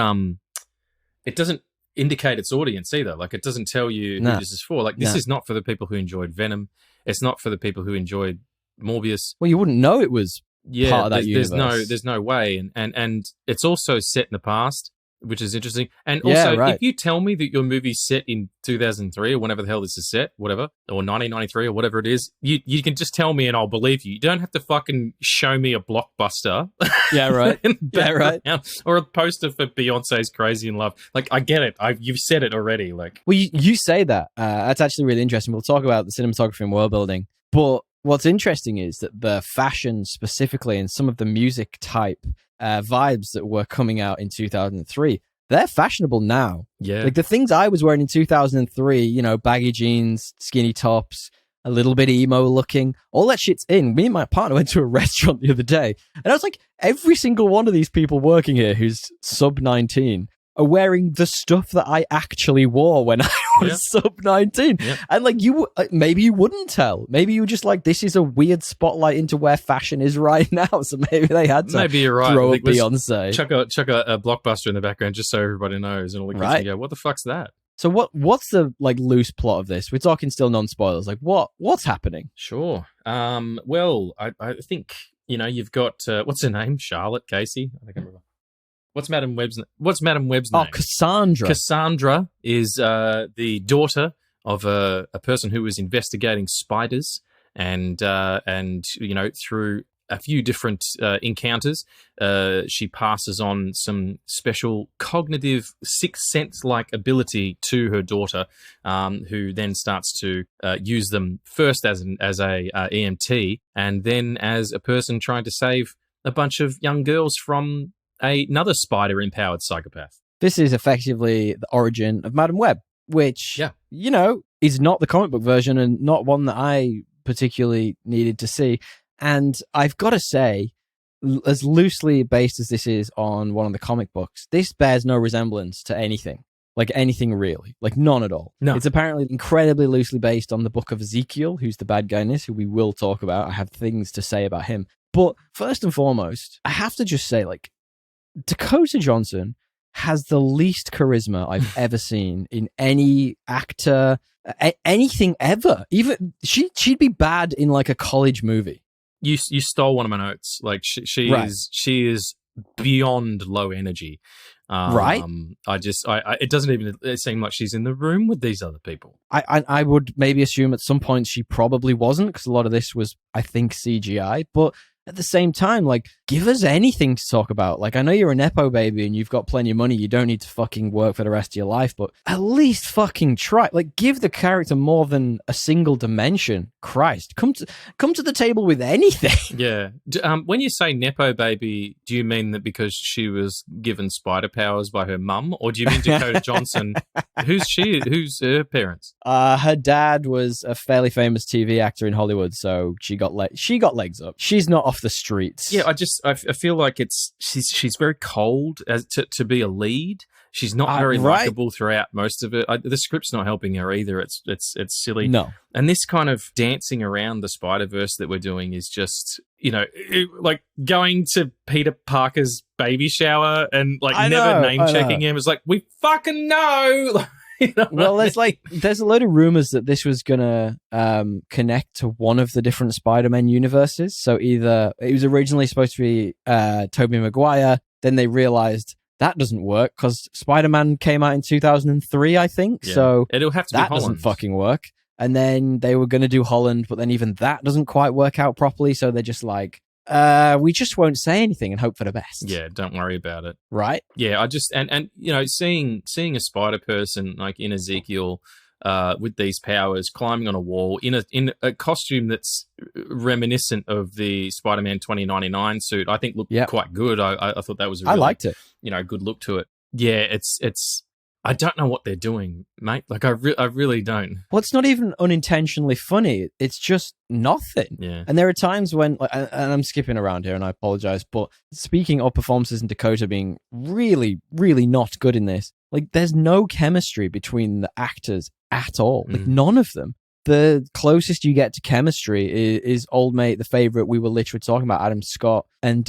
indicate its audience either. Like, it doesn't tell you who this is for. Like, this is not for the people who enjoyed Venom. It's not for the people who enjoyed Morbius. Well, you wouldn't know it was part of that universe. There's no way. And it's also set in the past, which is interesting. And also, if you tell me that your movie's set in 2003 or whenever the hell this is set, whatever, or 1993 or whatever it is, you can just tell me and I'll believe you. You don't have to fucking show me a blockbuster. Yeah, right. Yeah, right. Or a poster for Beyonce's Crazy in Love. Like, I get it. You've said it already. Like, well, you say that. That's actually really interesting. We'll talk about the cinematography and world building. But what's interesting is that the fashion specifically and some of the music type vibes that were coming out in 2003, they're fashionable now. Yeah. Like, the things I was wearing in 2003, baggy jeans, skinny tops, a little bit emo looking, all that shit's in. Me and my partner went to a restaurant the other day, and I was like, every single one of these people working here who's sub 19 are wearing the stuff that I actually wore when I was sub 19. Yeah. And like, maybe you wouldn't tell. Maybe you were just like, this is a weird spotlight into where fashion is right now. So maybe they had to maybe you're right. throw a Beyonce. Chuck a blockbuster in the background just so everybody knows. And all the kids can go, what the fuck's that? So what's the like loose plot of this? We're talking still non-spoilers. Like, what's happening? Sure. Well, I think, you've got, what's her name? Charlotte Casey? I think I remember. What's Madam Web's name? Oh, Cassandra. Cassandra is the daughter of a person who was investigating spiders, and through a few different encounters, she passes on some special cognitive sixth sense-like ability to her daughter, who then starts to use them first as a EMT, and then as a person trying to save a bunch of young girls from another spider-empowered psychopath. This is effectively the origin of Madam Web, which, is not the comic book version and not one that I particularly needed to see. And I've got to say, as loosely based as this is on one of the comic books, this bears no resemblance to anything. Like, anything really. Like, none at all. No. It's apparently incredibly loosely based on the book of Ezekiel, who's the bad guy in this, who we will talk about. I have things to say about him. But first and foremost, I have to just say, like, Dakota Johnson has the least charisma I've ever seen in any actor, anything ever. Even she'd be bad in like a college movie. You stole one of my notes. Like, she is beyond low energy. Right. It doesn't even seem like she's in the room with these other people. I would maybe assume at some point she probably wasn't, because a lot of this was, I think, CGI, but at the same time, like, give us anything to talk about. Like, I know you're a Nepo baby and you've got plenty of money. You don't need to fucking work for the rest of your life, but at least fucking try. Like, give the character more than a single dimension. Christ, come to the table with anything. Yeah. When you say Nepo baby, do you mean that because she was given spider powers by her mum, or do you mean Dakota Johnson? Who's she? Who's her parents? Her dad was a fairly famous TV actor in Hollywood, so she got legs up. She's not off the streets. Yeah, I feel like she's very cold as to be a lead. She's not very likable throughout most of it. The script's not helping her either. It's silly. No. And this kind of dancing around the Spider-Verse that we're doing is just, like going to Peter Parker's baby shower and like never name checking him. It's like, we fucking know. You know Well, what I mean? there's a load of rumors that this was gonna connect to one of the different Spider-Man universes. So either it was originally supposed to be Tobey Maguire, then they realized that doesn't work because Spider-Man came out in 2003, I think. Yeah. So It'll have to be that Holland. doesn't fucking work. And then they were gonna do Holland, but then even that doesn't quite work out properly. So they're just like, we just won't say anything and hope for the best. Yeah, don't worry about it. Right? Yeah, I just and you know, seeing a spider person like in Ezekiel with these powers climbing on a wall in a costume that's reminiscent of the Spider-Man 2099 suit, I think looked quite good. I thought that was a really, I liked it. You know, good look to it. Yeah, it's I don't know what they're doing, mate. Like I really don't. Well, it's not even unintentionally funny. It's just nothing. Yeah. And there are times when, and I'm skipping around here and I apologize, but speaking of performances and Dakota being really, really not good in this, like there's no chemistry between the actors at all. Like none of them. The closest you get to chemistry is old mate, the favorite we were literally talking about, Adam Scott, and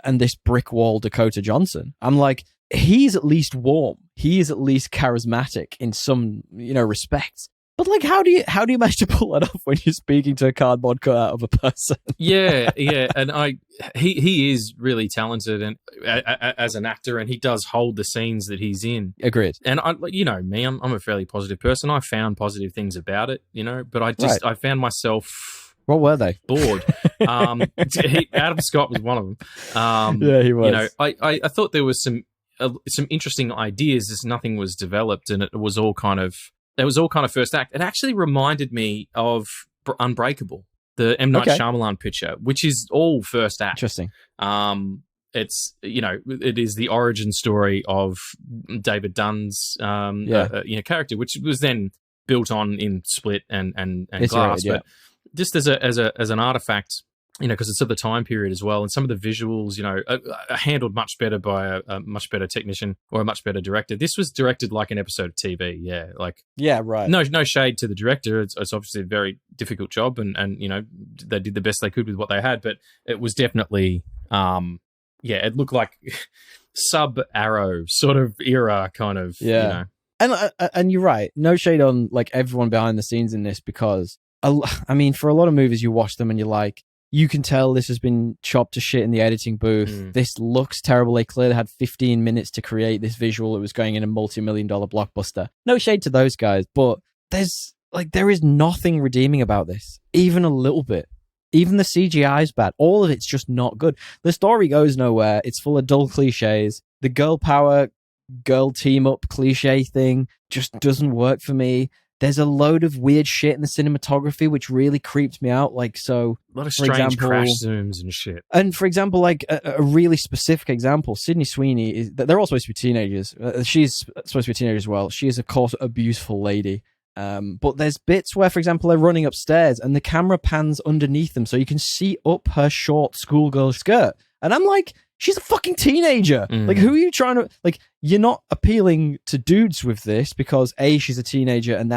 this brick wall Dakota Johnson. I'm like, he's at least warm. He is at least charismatic in some, respects. But like, how do you manage to pull that off when you're speaking to a cardboard cutout of a person? Yeah, and he is really talented and as an actor, and he does hold the scenes that he's in. Agreed. And you know me, I'm a fairly positive person. I found positive things about it, but I found myself. What were they? Bored. Adam Scott was one of them. Yeah, he was. I thought there was some interesting ideas as nothing was developed, and it was all kind of first act. It actually reminded me of Unbreakable, the M. Night Shyamalan picture, which is all first act. Interesting. It's it is the origin story of David Dunn's character, which was then built on in Split and Glass, but just as an artifact. Because it's of the time period as well, and some of the visuals, are handled much better by a much better technician or a much better director. This was directed like an episode of TV, right. No shade to the director. It's obviously a very difficult job, and they did the best they could with what they had. But it was definitely, it looked like sub-Arrow sort of era kind of, And you're right. No shade on like everyone behind the scenes in this, because I mean, for a lot of movies, you watch them and you're like, you can tell this has been chopped to shit in the editing booth. This looks terrible. They clearly had 15 minutes to create this visual. It was going in a multi-million-dollar blockbuster. No shade to those guys, but there is nothing redeeming about this, even a little bit. Even the CGI is bad. All of it's just not good. The story goes nowhere. It's full of dull cliches. The girl power, girl team up cliche thing just doesn't work for me. There's a load of weird shit in the cinematography, which really creeped me out. Like, so, a lot of strange crash zooms and shit. And for example, like a really specific example, Sydney Sweeney they're all supposed to be teenagers. She's supposed to be a teenager as well. She is, of course, a beautiful lady. But there's bits where, for example, they're running upstairs and the camera pans underneath them so you can see up her short schoolgirl skirt. And I'm like, she's a fucking teenager. Like, who are you trying to... Like, you're not appealing to dudes with this because A, she's a teenager, and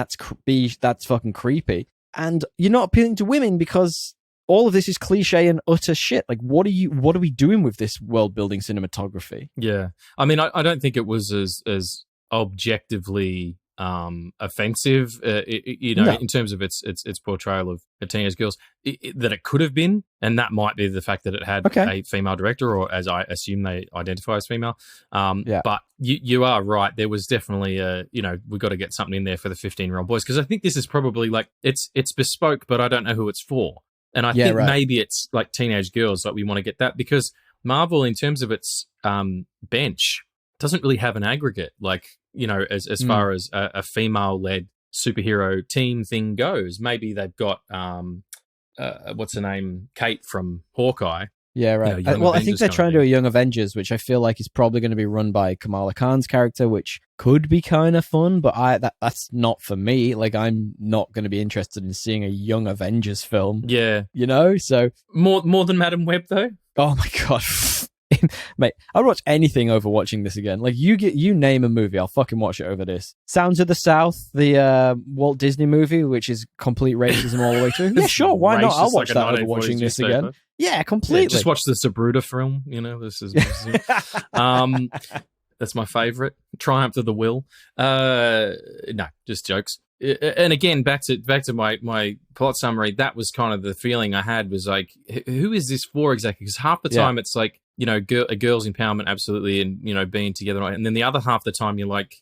B, that's fucking creepy. And you're not appealing to women because all of this is cliche and utter shit. Like, what are we doing with this world-building cinematography? Yeah. I mean, I don't think it was as objectively... offensive, in terms of its portrayal of teenage girls, that it could have been, and that might be the fact that it had a female director, or as I assume they identify as female. But you are right. There was definitely we've got to get something in there for the 15-year-old boys, because I think this is probably like it's bespoke, but I don't know who it's for, and I think maybe it's like teenage girls. Like we want to get that because Marvel, in terms of its bench, doesn't really have an aggregate, like, as far as a female-led superhero team thing goes. Maybe they've got, what's her name? Kate from Hawkeye. Yeah, right. I think they're trying to do a Young Avengers, which I feel like is probably going to be run by Kamala Khan's character, which could be kind of fun, but that's not for me. Like, I'm not going to be interested in seeing a Young Avengers film. Yeah. So... More than Madam Web, though? Oh, my God. Mate, I'd watch anything over watching this again. Like, you name a movie, I'll fucking watch it over this. Sounds of the South, the Walt Disney movie, which is complete racism all the way through. Yeah, sure, why not? I'll watch that over watching this again. Yeah, completely. Yeah, just watch the Sabruta film. This is That's my favorite. Triumph of the Will. No, just jokes. And again, back to my plot summary, that was kind of the feeling I had, was like, who is this for exactly? Because half the time it's like, a girl's empowerment, absolutely, and, being together. And then the other half the time you're like,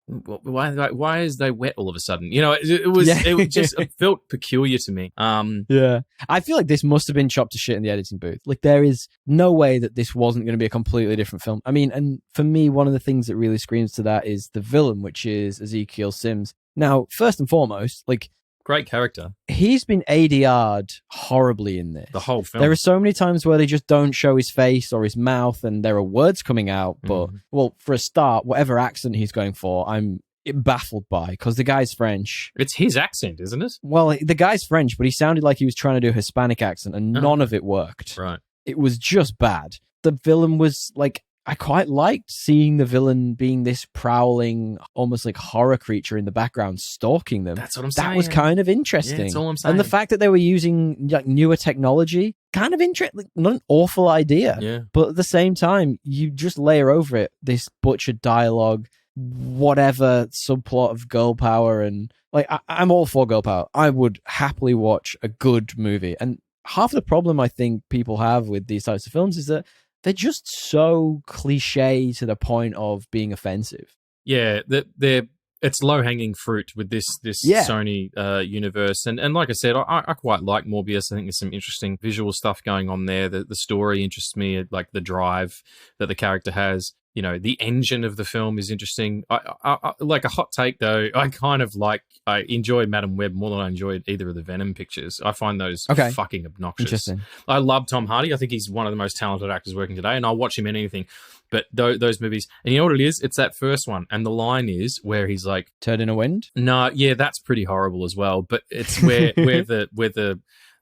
why is they wet all of a sudden? It felt peculiar to me. Yeah. I feel like this must have been chopped to shit in the editing booth. Like, there is no way that this wasn't going to be a completely different film. I mean, and for me, one of the things that really screams to that is the villain, which is Ezekiel Sims. Now, first and foremost, like, great character. He's been ADR'd horribly in this. The whole film. There are so many times where they just don't show his face or his mouth, and there are words coming out. But, well, for a start, whatever accent he's going for, I'm baffled by, because the guy's French. It's his accent, isn't it? Well, the guy's French, but he sounded like he was trying to do a Hispanic accent, and none of it worked. Right. It was just bad. The villain was like, I quite liked seeing the villain being this prowling, almost like horror creature in the background, stalking them. That's what I'm saying. That was kind of interesting. Yeah, that's all I'm saying. And the fact that they were using like newer technology, kind of interesting. Like, not an awful idea. Yeah. But at the same time, you just layer over it this butchered dialogue, whatever subplot of girl power, and like I'm all for girl power. I would happily watch a good movie. And half the problem I think people have with these types of films is that they're just so cliche to the point of being offensive. Yeah, it's low-hanging fruit with this Sony universe. And like I said, I quite like Morbius. I think there's some interesting visual stuff going on there. The story interests me, like the drive that the character has. The engine of the film is interesting. I like a hot take, though. I enjoy Madam Web more than I enjoyed either of the Venom pictures. I find those fucking obnoxious. Interesting. I love Tom Hardy. I think he's one of the most talented actors working today, and I'll watch him in anything. But those movies, and you know what it is? It's that first one, and the line is where he's like, "Turd in a wind." No, yeah, that's pretty horrible as well. But it's where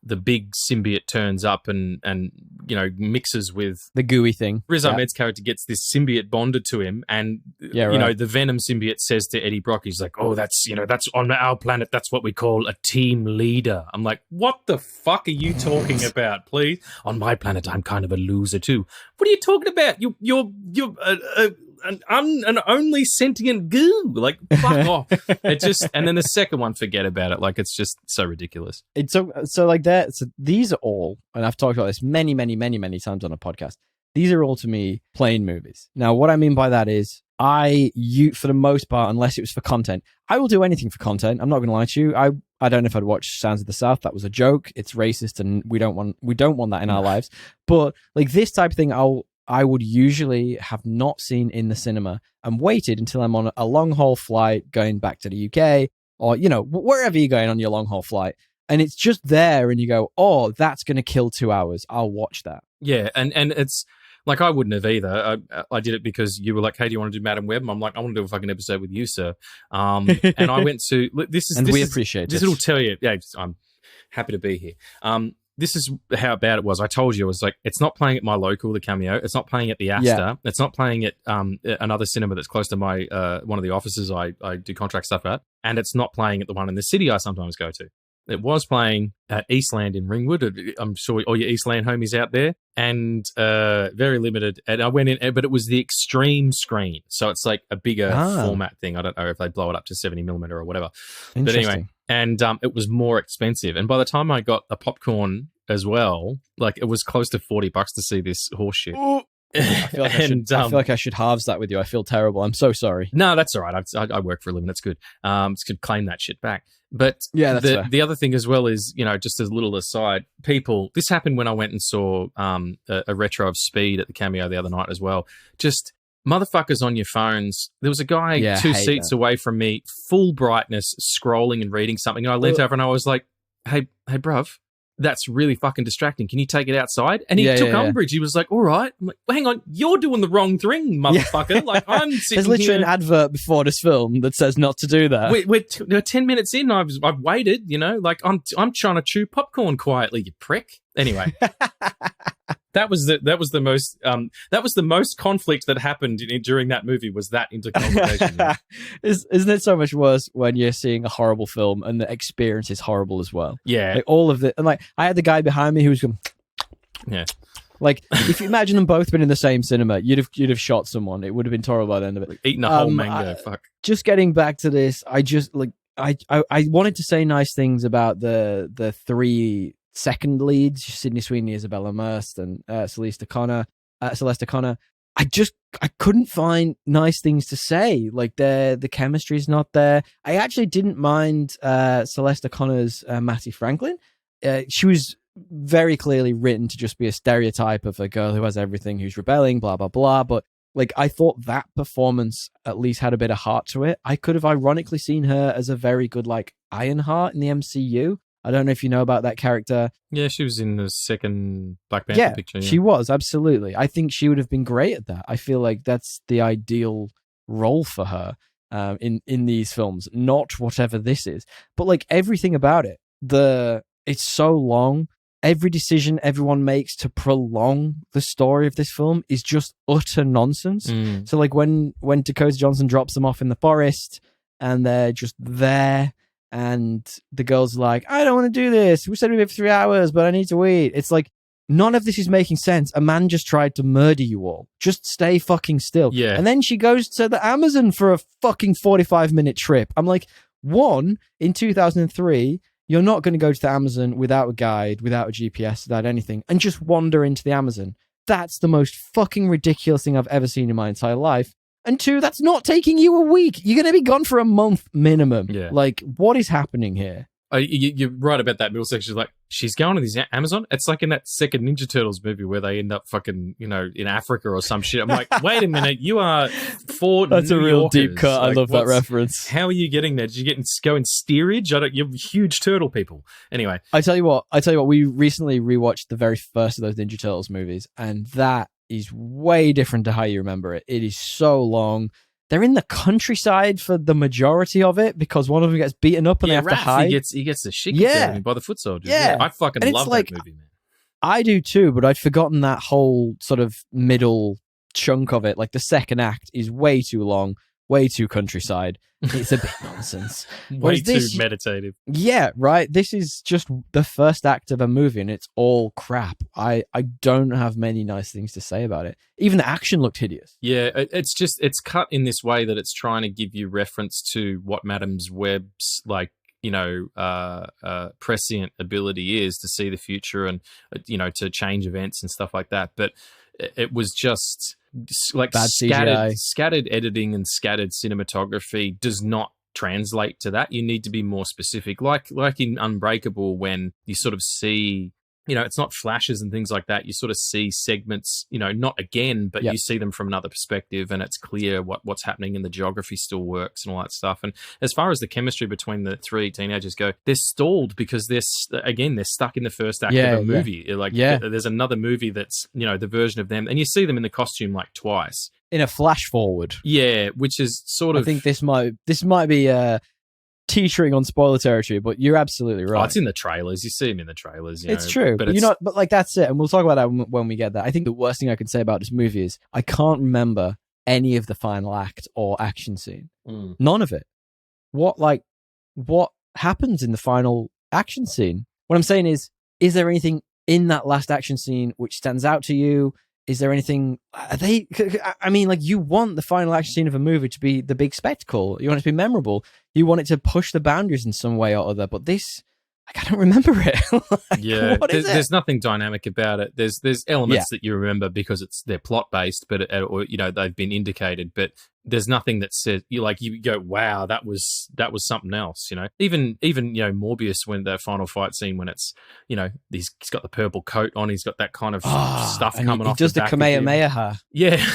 the big symbiote turns up and mixes with the gooey thing. Riz Ahmed's character gets this symbiote bonded to him, and the Venom symbiote says to Eddie Brock, he's like, "Oh, that's on our planet. That's what we call a team leader." I'm like, "What the fuck are you talking about? Please, on my planet, I'm kind of a loser too. What are you talking about? You're an only sentient goo. Like, fuck off." It just, and then the second one, forget about it. Like, it's just so ridiculous. It's so like that. So these are all, and I've talked about this many times on a podcast. These are all, to me, plain movies. Now, what I mean by that is, for the most part, unless it was for content, I will do anything for content. I'm not going to lie to you. I don't know if I'd watch Sounds of the South. That was a joke. It's racist, and we don't want that in our lives. But like this type of thing, I would usually have not seen in the cinema and waited until I'm on a long haul flight going back to the UK or, wherever you're going on your long haul flight. And it's just there and you go, "Oh, that's going to kill 2 hours. I'll watch that." Yeah. And it's like, I wouldn't have either. I did it because you were like, "Hey, do you want to do Madam Web?" And I'm like, "I want to do a fucking episode with you, sir." And I went to, we appreciate it. This will tell you. Yeah, I'm happy to be here. This is how bad it was. I told you, it was like, it's not playing at my local, the Cameo. It's not playing at the Astor. Yeah. It's not playing at another cinema that's close to my one of the offices I do contract stuff at. And it's not playing at the one in the city I sometimes go to. It was playing at Eastland in Ringwood. I'm sure all your Eastland homies out there. And very limited. And I went in, but it was the extreme screen. So it's like a bigger format thing. I don't know if they blow it up to 70mm or whatever. But anyway. And it was more expensive. And by the time I got a popcorn as well, like, it was close to $40 to see this horse shit. I feel like I should halves that with you. I feel terrible. I'm so sorry. No, that's all right. I work for a living. That's good. Just could claim that shit back. But yeah, that's fair. The other thing as well is, just as a little aside, this happened when I went and saw a retro of Speed at the Cameo the other night as well. Just motherfuckers on your phones. There was a guy 2 seats away from me, full brightness, scrolling and reading something. And I leant over and I was like, hey, bruv, that's really fucking distracting. Can you take it outside? And he took umbrage. He was like, all right. I'm like, well, hang on, you're doing the wrong thing, motherfucker. Yeah. Like, I'm sitting There's literally an advert before this film that says not to do that. We're 10 minutes in. I've waited, like I'm trying to chew popcorn quietly, you prick. Anyway. That was the most conflict that happened during that movie, was that interconversation. Isn't it so much worse when you're seeing a horrible film and the experience is horrible as well? Yeah, like all of it. And like, I had the guy behind me who was going, yeah. Like, if you imagine them both been in the same cinema, you'd have shot someone. It would have been horrible by the end of it. Like eating a whole mango. Fuck. Just getting back to this, I wanted to say nice things about the three second leads: Sydney Sweeney, Isabella Merced, and Celeste O'Connor. I couldn't find nice things to say. Like the chemistry's not there. I actually didn't mind Celeste O'Connor's Mattie Franklin. She was very clearly written to just be a stereotype of a girl who has everything, who's rebelling, blah blah blah. But like, I thought that performance at least had a bit of heart to it. I could have ironically seen her as a very good like Ironheart in the MCU. I don't know if you know about that character. Yeah, she was in the second Black Panther picture. Yeah, she was, absolutely. I think she would have been great at that. I feel like that's the ideal role for her in these films, not whatever this is. But like everything about it, it's so long. Every decision everyone makes to prolong the story of this film is just utter nonsense. So like when Dakota Johnson drops them off in the forest and they're just there, and the girl's like, I don't want to do this. We said we'd be for 3 hours, but I need to eat. It's like, none of this is making sense. A man just tried to murder you all. Just stay fucking still. Yeah. And then she goes to the Amazon for a fucking 45-minute trip. I'm like, in 2003, you're not going to go to the Amazon without a guide, without a GPS, without anything, and just wander into the Amazon. That's the most fucking ridiculous thing I've ever seen in my entire life. And 2, that's not taking you a week. You're going to be gone for a month minimum. Yeah. Like, what is happening here? You're right about that middle section. Like, she's going to this Amazon. It's like in that second Ninja Turtles movie where they end up fucking, in Africa or some shit. I'm like, wait a minute, you are 4 That's New a real Yorkers. deep cut. Like, I love that reference. How are you getting there? Did you go in steerage? You're huge turtle people. Anyway. I tell you what, we recently rewatched the very first of those Ninja Turtles movies, and that is way different to how you remember it. It is so long. They're in the countryside for the majority of it because one of them gets beaten up and they have to hide. He gets the shit kicked out of him by the foot soldiers. Yeah. I fucking love that movie, man. I do too, but I'd forgotten that whole sort of middle chunk of it. Like, the second act is way too long, way too countryside. It's a bit nonsense. Way too meditative. Yeah, right. This is just the first act of a movie and it's all crap. I don't have many nice things to say about it. Even the action looked hideous. Yeah, it's cut in this way that it's trying to give you reference to what Madame Web's prescient ability is to see the future and to change events and stuff like that. But it was just like bad scattered editing and scattered cinematography does not translate to that. You need to be more specific. Like in Unbreakable, when you sort of see, it's not flashes and things like that. You sort of see segments, not again, but you see them from another perspective, and it's clear what's happening, and the geography still works and all that stuff. And as far as the chemistry between the 3 teenagers go, they're stalled because they're stuck in the first act of a movie. There's another movie that's, the version of them, and you see them in the costume like twice. In a flash forward. Yeah, which is sort of... I think this might be... teetering on spoiler territory, but you're absolutely right. Oh, it's in the trailers. You see him in the trailers. It's true, but But like, that's it, and we'll talk about that when we get there. I think the worst thing I can say about this movie is I can't remember any of the final act or action scene. None of it. What happens in the final action scene? What I'm saying is there anything in that last action scene which stands out to you? Is there anything... you want the final action scene of a movie to be the big spectacle. You want it to be memorable. You want it to push the boundaries in some way or other. But this, I don't remember it. There's nothing dynamic about it. There's elements that you remember because they're plot based, but they've been indicated. But there's nothing that says you go, wow, that was something else. Even Morbius, when the final fight scene, when it's he's got the purple coat on, he's got that kind of stuff coming off. He does the Kamehameha. Yeah,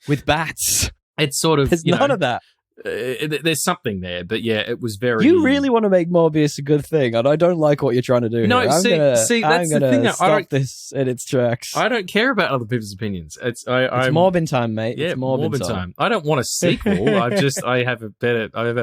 with bats. It's sort of there's none of that. There's something there, but yeah, it was very... You really want to make Morbius a good thing, and I don't like what you're trying to do. No, here. that's the thing. Stop this in its tracks. I don't care about other people's opinions. It's Morbin time, mate. Yeah, it's Morbin time. I don't want a sequel. I have a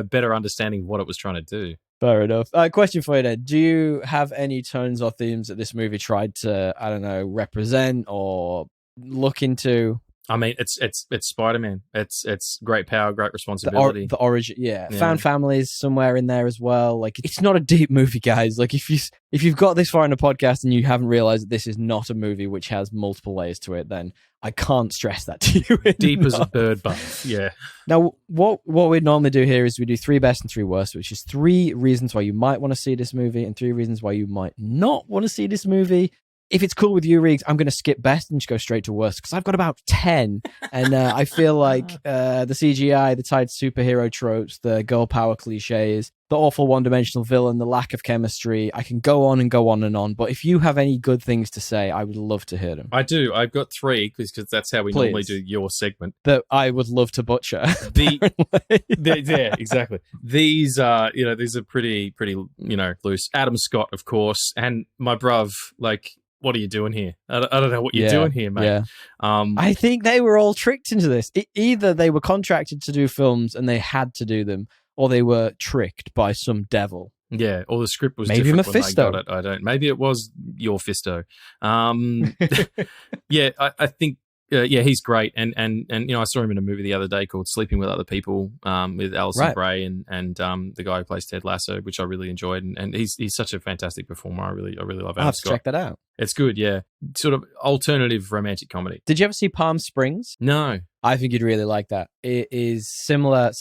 better understanding of what it was trying to do. Fair enough. Question for you then. Do you have any tones or themes that this movie tried to, represent or look into? I mean, it's Spider-Man. It's great power, great responsibility. The origin, found families somewhere in there as well. Like, it's not a deep movie, guys. Like, if you've got this far in a podcast and you haven't realized that this is not a movie which has multiple layers to it, then I can't stress that to you enough. Deep as a bird bath. Yeah. Now, what we normally do here is we do 3 best and 3 worst, which is 3 reasons why you might want to see this movie and 3 reasons why you might not want to see this movie. If it's cool with you, Regs, I'm going to skip best and just go straight to worst because I've got about 10. And I feel like the CGI, the tired superhero tropes, the girl power cliches, the awful one-dimensional villain, the lack of chemistry, I can go on and go on and on. But if you have any good things to say, I would love to hear them. I do. I've got 3 because that's how we normally do your segment. That I would love to butcher. Yeah, exactly. These are pretty, loose. Adam Scott, of course, and my bruv, like, what are you doing here? I don't know what you're doing here, mate. Yeah. I think they were all tricked into this. Either they were contracted to do films and they had to do them, or they were tricked by some devil. Yeah, or the script was maybe different Mephisto. when I got it. I don't. Maybe it was your Fisto. Yeah, I think. He's great, and I saw him in a movie the other day called Sleeping with Other People, with Alison Bray and the guy who plays Ted Lasso, which I really enjoyed, and he's such a fantastic performer. I really love Adam Scott. I'll have to check that out. It's good, yeah. Sort of alternative romantic comedy. Did you ever see Palm Springs? No. I think you'd really like that. It is similar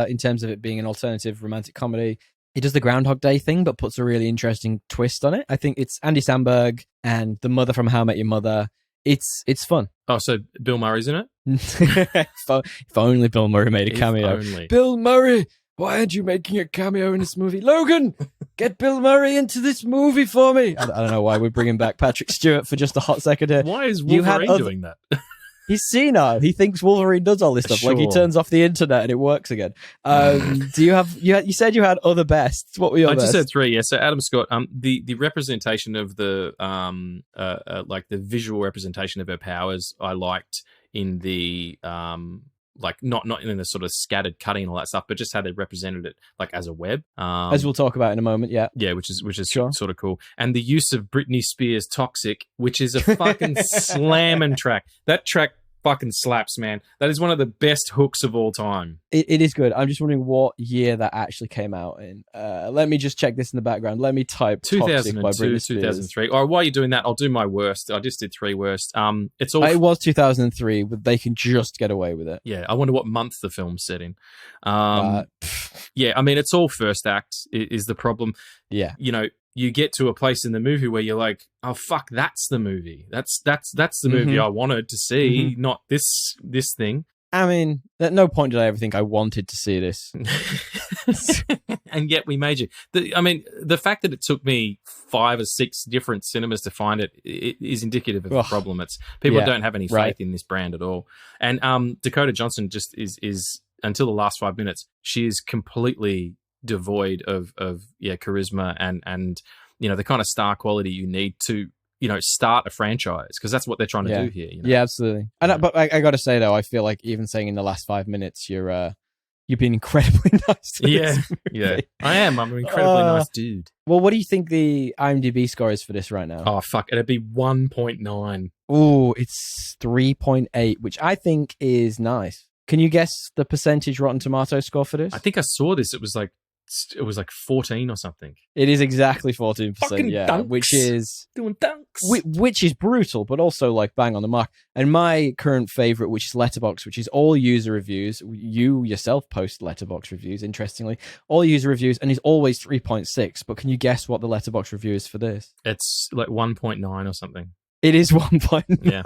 in terms of it being an alternative romantic comedy. It does the Groundhog Day thing, but puts a really interesting twist on it. I think it's Andy Samberg and the mother from How I Met Your Mother. It's fun. Oh, so Bill Murray's in it? if only Bill Murray made a cameo. Bill Murray, why aren't you making a cameo in this movie? Logan, get Bill Murray into this movie for me. I don't know why we're bringing back Patrick Stewart for just a hot second here. Why is Wolverine doing that? He's senile. He thinks Wolverine does all this stuff. Sure. Like, he turns off the internet and it works again. Do you have? You said you had other bests. What were your best? I just said 3. Yeah. So Adam Scott. The representation of the like the visual representation of her powers, I liked in the like not in the sort of scattered cutting and all that stuff, but just how they represented it like as a web. As we'll talk about in a moment. Yeah. Yeah, which is sure. Sort of cool. And the use of Britney Spears' Toxic, which is a fucking slamming track. That track fucking slaps, man. That is one of the best hooks of all time. It is good. I'm just wondering what year that actually came out in. Let me just check this in the background. Let me type 2002, by Britney Spears. 2003. Or while you're doing that, I'll do my worst. I just did 3 worst. It was 2003, but they can just get away with it. Yeah, I wonder what month the film's set in. Yeah, I mean, it's all first act is the problem. Yeah. You get to a place in the movie where you're like, oh fuck, that's the movie. That's the movie I wanted to see, not this thing. I mean, at no point did I ever think I wanted to see this. And yet we made you. The fact that it took me 5 or 6 different cinemas to find it is indicative of the problem. It's people don't have any faith in this brand at all. And Dakota Johnson just is until the last 5 minutes, she is completely devoid of charisma and the kind of star quality you need to start a franchise, because that's what they're trying to do here. Yeah, absolutely. And but I got to say though, I feel like even saying in the last 5 minutes, you've been incredibly nice to this movie. Yeah, I am. I'm an incredibly nice dude. Well, what do you think the IMDb score is for this right now? Oh fuck, it'd be 1.9. Oh, it's 3.8, which I think is nice. Can you guess the percentage Rotten Tomatoes score for this? I think I saw this. It was like 14 or something. It is exactly 14%. Fucking dunks. Which is doing dunks. Which is brutal, but also like bang on the mark. And my current favorite, which is Letterboxd, which is all user reviews. You yourself post Letterboxd reviews, interestingly, all user reviews, and is always 3.6. But can you guess what the Letterboxd review is for this? It's like 1.9 or something. It is 1.9. Yeah.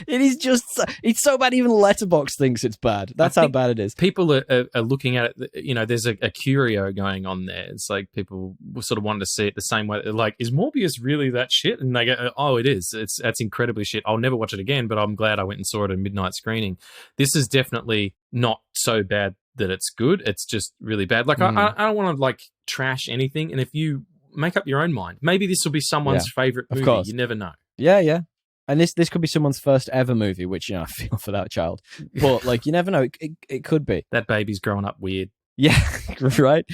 It is just, it's so bad even Letterboxd thinks it's bad. That's how bad it is. People are looking at it, there's a curio going on there. It's like people sort of wanted to see it the same way. Like, is Morbius really that shit? And they go, oh, it is. That's incredibly shit. I'll never watch it again, but I'm glad I went and saw it at a midnight screening. This is definitely not so bad that it's good. It's just really bad. Like, I don't want to like trash anything. And if you make up your own mind, maybe this will be someone's favorite movie. Of course. You never know. Yeah. And this could be someone's first ever movie, which, I feel for that child. But, like, you never know. It could be. That baby's growing up weird. Yeah, right?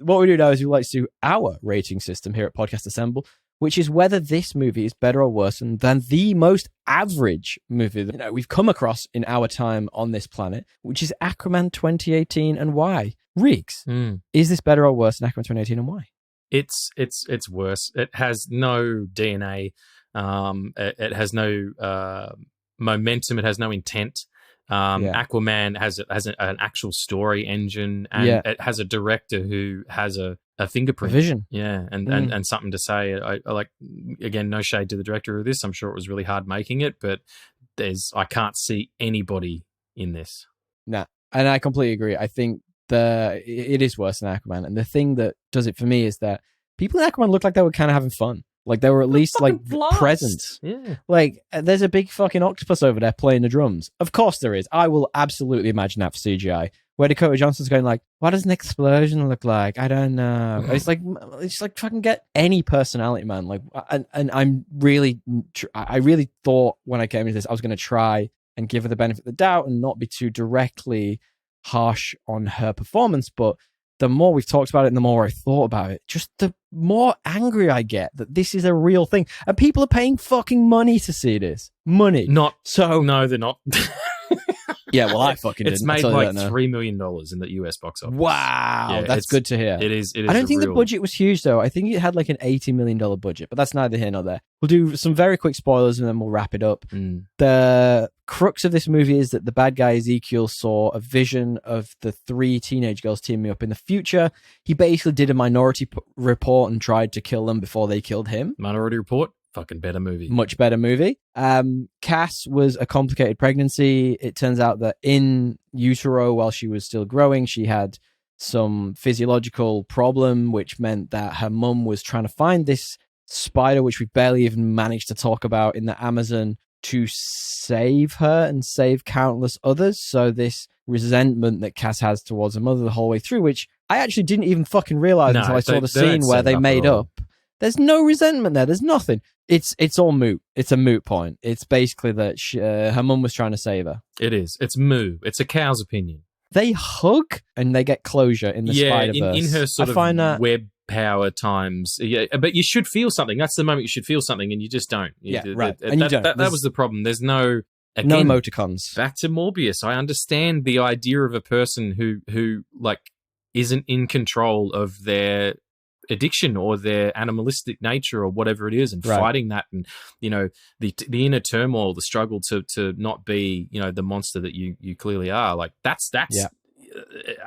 What we do now is we like to do our rating system here at Podcast Assemble, which is whether this movie is better or worse than the most average movie that we've come across in our time on this planet, which is Aquaman 2018, and why. Regs, is this better or worse than Aquaman 2018, and why? It's worse. It has no DNA. It has no momentum. It has no intent. Aquaman has an actual story engine, and it has a director who has a fingerprint, vision, and something to say. I like, again, no shade to the director of this. I'm sure it was really hard making it, but I can't see anybody in this. Nah, and I completely agree. I think it is worse than Aquaman, and the thing that does it for me is that people in Aquaman look like they were kind of having fun. Like, they were at least like present. Yeah. Like, there's a big fucking octopus over there playing the drums. Of course there is. I will absolutely imagine that for CGI. Where Dakota Johnson's going like, what does an explosion look like? I don't know. It's like fucking get any personality, man. Like, and I really thought when I came into this, I was going to try and give her the benefit of the doubt and not be too directly harsh on her performance. But the more we've talked about it and the more I thought about it, just the more angry I get that this is a real thing. And people are paying fucking money to see this. Money. No, they're not. Yeah, well, I fucking didn't. It's made like $3 million in the US box office. Wow, yeah, that's good to hear. It is. I don't think the budget was huge, though. I think it had like an $80 million budget, but that's neither here nor there. We'll do some very quick spoilers and then we'll wrap it up. The crux of this movie is that the bad guy Ezekiel saw a vision of the 3 teenage girls teaming up in the future. He basically did a Minority Report and tried to kill them before they killed him. Minority Report? Fucking better movie. Much better movie. Cass was a complicated pregnancy. It turns out that in utero, while she was still growing, she had some physiological problem, which meant that her mum was trying to find this spider, which we barely even managed to talk about, in the Amazon to save her and save countless others. So this resentment that Cass has towards her mother the whole way through, which I actually didn't even fucking realize until I saw the scene where they made up. There's no resentment there. There's nothing. It's all moot. It's a moot point. It's basically that her mum was trying to save her. it is. It's moo. It's a cow's opinion. They hug and they get closure in the Spider-Verse. In her sort of web power times. Yeah, but you should feel something. That's the moment you should feel something, and you just don't. Right. And you don't. That was the problem. There's no... Again, no emoticons. Back to Morbius. I understand the idea of a person who like isn't in control of their addiction or their animalistic nature or whatever it is, and fighting that, and the inner turmoil, the struggle to not be the monster that you clearly are. Like that's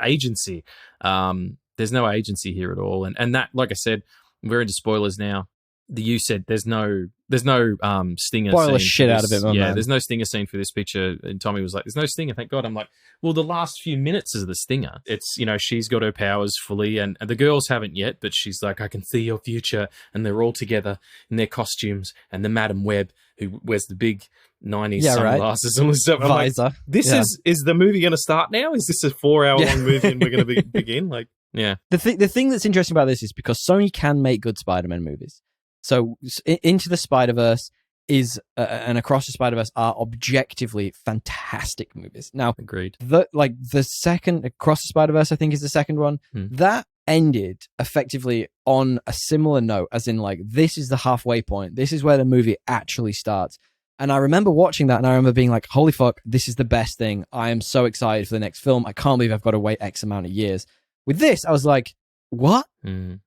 agency. There's no agency here at all, and that, like I said, we're into spoilers now. You said there's no stinger. Spoil the scene shit out of it, man. There's no stinger scene for this picture. And Tommy was like, "There's no stinger, thank God." I'm like, "Well, the last few minutes is the stinger. It's she's got her powers fully, and the girls haven't yet, but she's like, I can see your future," and they're all together in their costumes, and the Madam Web who wears the big 90s sunglasses and stuff. Visor. Like, this is the movie going to start now? Is this a 4-hour long movie and we're going to begin? Like, yeah. The thing that's interesting about this is because Sony can make good Spider-Man movies. So Into the Spider-Verse is and Across the Spider-Verse are objectively fantastic movies. Now, agreed. The second Across the Spider-Verse, I think, is the second one. That ended effectively on a similar note, as in like, this is the halfway point. This is where the movie actually starts. And I remember watching that, and I remember being like, holy fuck, this is the best thing. I am so excited for the next film. I can't believe I've got to wait X amount of years. With this, I was like, what?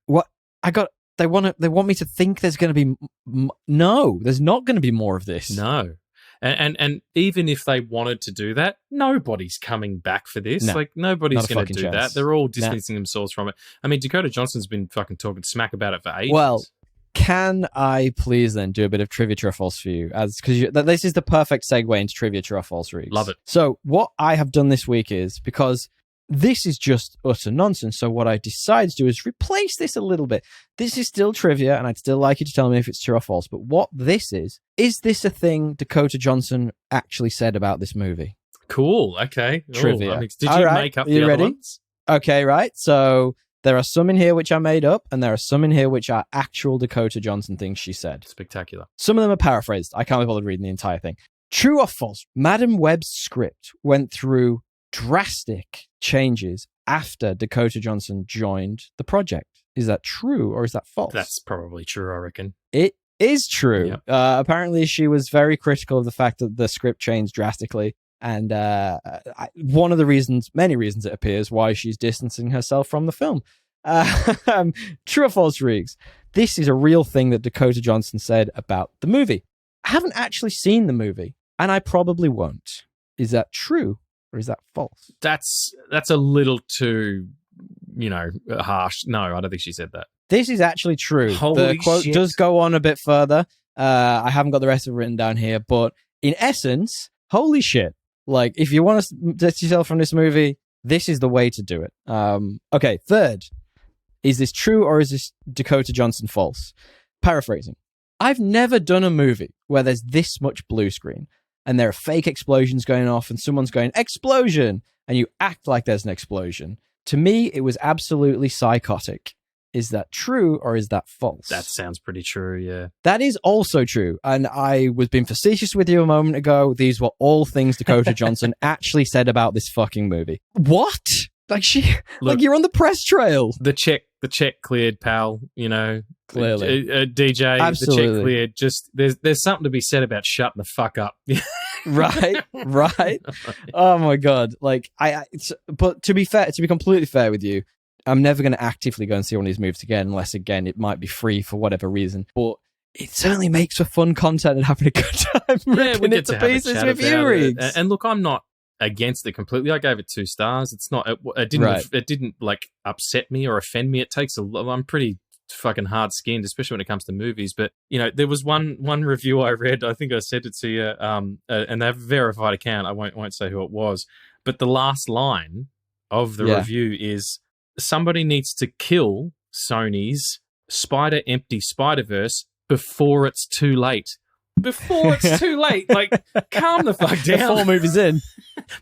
What? They want me to think there's going to be... No, there's not going to be more of this. No. And even if they wanted to do that, nobody's coming back for this. No, nobody's going to do that. They're all distancing themselves from it. I mean, Dakota Johnson's been fucking talking smack about it for ages. Well, can I please then do a bit of trivia truffles for you? Because this is the perfect segue into trivia truffles, Reeves. Love it. So what I have done this week is, because this is just utter nonsense, so what I decided to do is replace this a little bit. This is still trivia, and I'd still like you to tell me if it's true or false, but what this is this a thing Dakota Johnson actually said about this movie? Cool, okay. Trivia. Did you make up the other ones? Okay, right. So there are some in here which I made up, and there are some in here which are actual Dakota Johnson things she said. Spectacular. Some of them are paraphrased. I can't be bothered reading the entire thing. True or false? Madam Web's script went through drastic changes after Dakota Johnson joined the project. Is that true or is that false? That's probably true, I reckon. It is true. Yep. Apparently, she was very critical of the fact that the script changed drastically. And one of the reasons, many reasons it appears, why she's distancing herself from the film. True or false, Regs? This is a real thing that Dakota Johnson said about the movie. I haven't actually seen the movie, and I probably won't. Is that true or is that false? That's a little too, harsh. No, I don't think she said that. This is actually true. Holy the quote shit. does go on a bit further. I haven't got the rest of it written down here, but in essence, holy shit. Like, if you want to distance yourself from this movie, this is the way to do it. Okay, third. Is this true or is this Dakota Johnson false? Paraphrasing. I've never done a movie where there's this much blue screen and there are fake explosions going off and someone's going, explosion! And you act like there's an explosion. To me, it was absolutely psychotic. Is that true or is that false? That sounds pretty true, yeah. That is also true. And I was being facetious with you a moment ago. These were all things Dakota Johnson actually said about this fucking movie. What? Like like you're on the press trail. The check cleared, pal, Clearly. DJ, Absolutely. The check cleared. Just there's something to be said about shutting the fuck up. Right. Oh my God. Like but to be completely fair with you, I'm never going to actively go and see one of these movies again, unless, again, it might be free for whatever reason. But it certainly makes for fun content and having a good time. Yeah, we get to have a pieces chat with you, about it. Regs. And look, I'm not against it completely. I gave it 2 stars. It's not. It didn't. Right. It didn't like upset me or offend me. It takes I'm pretty fucking hard skinned, especially when it comes to movies. But there was one review I read. I think I sent it to you. And they've a verified account. I won't say who it was. But the last line of the review is, somebody needs to kill Sony's empty Spider-Verse before it's too late. Before it's too late. Like, calm the fuck down. 4 movies in.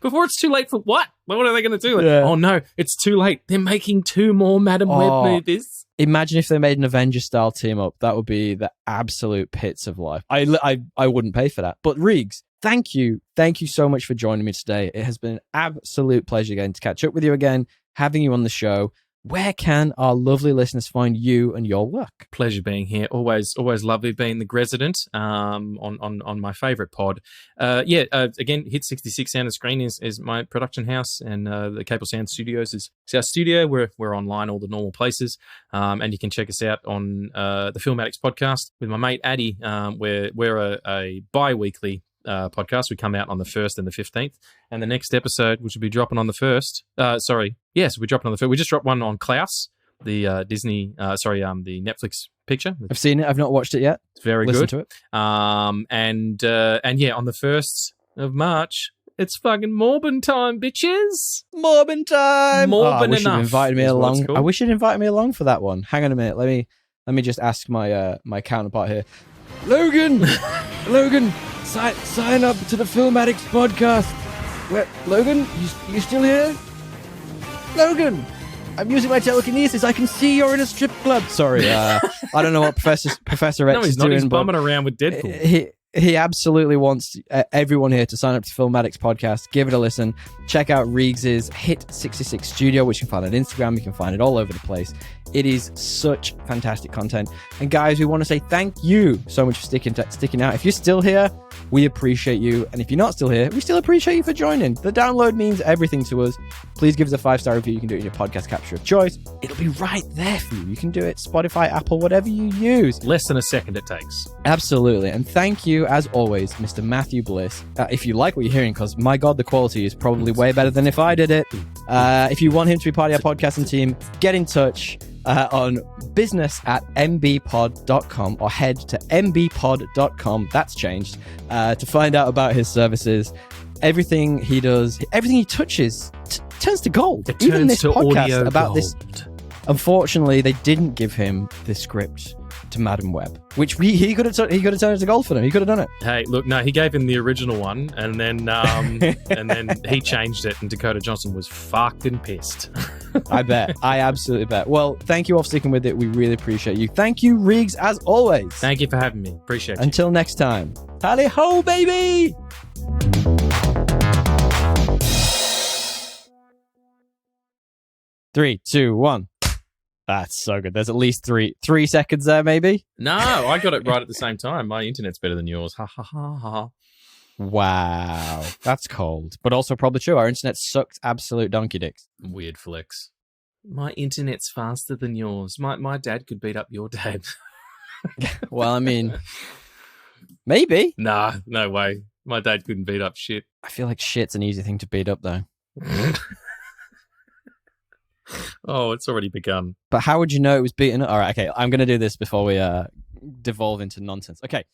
Before it's too late for what? What are they going to do? Like, Yeah. Oh, no, it's too late. They're making 2 more Madam Web movies. Imagine if they made an Avengers-style team-up. That would be the absolute pits of life. I wouldn't pay for that. But Regs, thank you. Thank you so much for joining me today. It has been an absolute pleasure getting to catch up with you again, having you on the show. Where can our lovely listeners find you and your work? Pleasure being here. Always lovely being the gresident on my favourite pod. Again, Hit 66 Sound and Screen is my production house, and the Capel Sound Studios is our studio. We're online, all the normal places, and you can check us out on the Filmatics podcast with my mate Addy. We're a bi-weekly podcast. We come out on the 1st and the 15th, and the next episode, which will be dropping on the 1st. We're dropping on the 1st. We just dropped one on Klaus, the the Netflix picture. I've seen it. I've not watched it yet. It's very Listen good. to it. On the 1st of March, it's fucking Morbin time, bitches. Morbin time. Morbin I wish you'd enough invited me is what it's along. called. I wish you'd invited me along for that one. Hang on a minute. Let me just ask my my counterpart here. Logan, sign up to the Filmatics podcast. Logan, you still here? Logan, I'm using my telekinesis. I can see you're in a strip club. Sorry, I don't know what Professor X No, he's is not. doing. He's but bumming around with Deadpool. He absolutely wants everyone here to sign up to Filmatics podcast. Give it a listen. Check out Regs' Hit 66 Studio, which you can find on Instagram. You can find it all over the place. It is such fantastic content. And guys, we want to say thank you so much for sticking out. If you're still here, we appreciate you. And if you're not still here, we still appreciate you for joining. The download means everything to us. Please give us a 5-star review. You can do it in your podcast capture of choice. It'll be right there for you. You can do it Spotify, Apple, whatever you use. Less than a second it takes. Absolutely. And thank you, as always, Mr. Matthew Bliss. If you like what you're hearing, because my God, the quality is probably way better than if I did it. If you want him to be part of our podcasting team, get in touch on business@mbpod.com or head to mbpod.com. That's changed to find out about his services. Everything he does, everything he touches turns to gold. It Even turns this to podcast audio about gold. this. Unfortunately, they didn't give him the script to Madam Web, which he could have turned it to gold for them. He could have done it. Hey, look, no, he gave him the original one, and then he changed it, and Dakota Johnson was fucking pissed. I bet. I absolutely bet. Well, thank you all for sticking with it. We really appreciate you. Thank you, Regs, as always. Thank you for having me. Appreciate it. Until next time. Tally ho, baby! Three, two, one. That's so good. There's at least three seconds there, maybe. No, I got it right at the same time. My internet's better than yours. Ha ha ha ha. Wow, that's cold, but also probably true. Our internet sucked absolute donkey dicks. Weird flex. My internet's faster than yours. My dad could beat up your dad. Well, I mean, maybe. Nah, no way. My dad couldn't beat up shit. I feel like shit's an easy thing to beat up, though. Oh, it's already begun. But how would you know it was beaten up? All right, okay, I'm going to do this before we devolve into nonsense. Okay.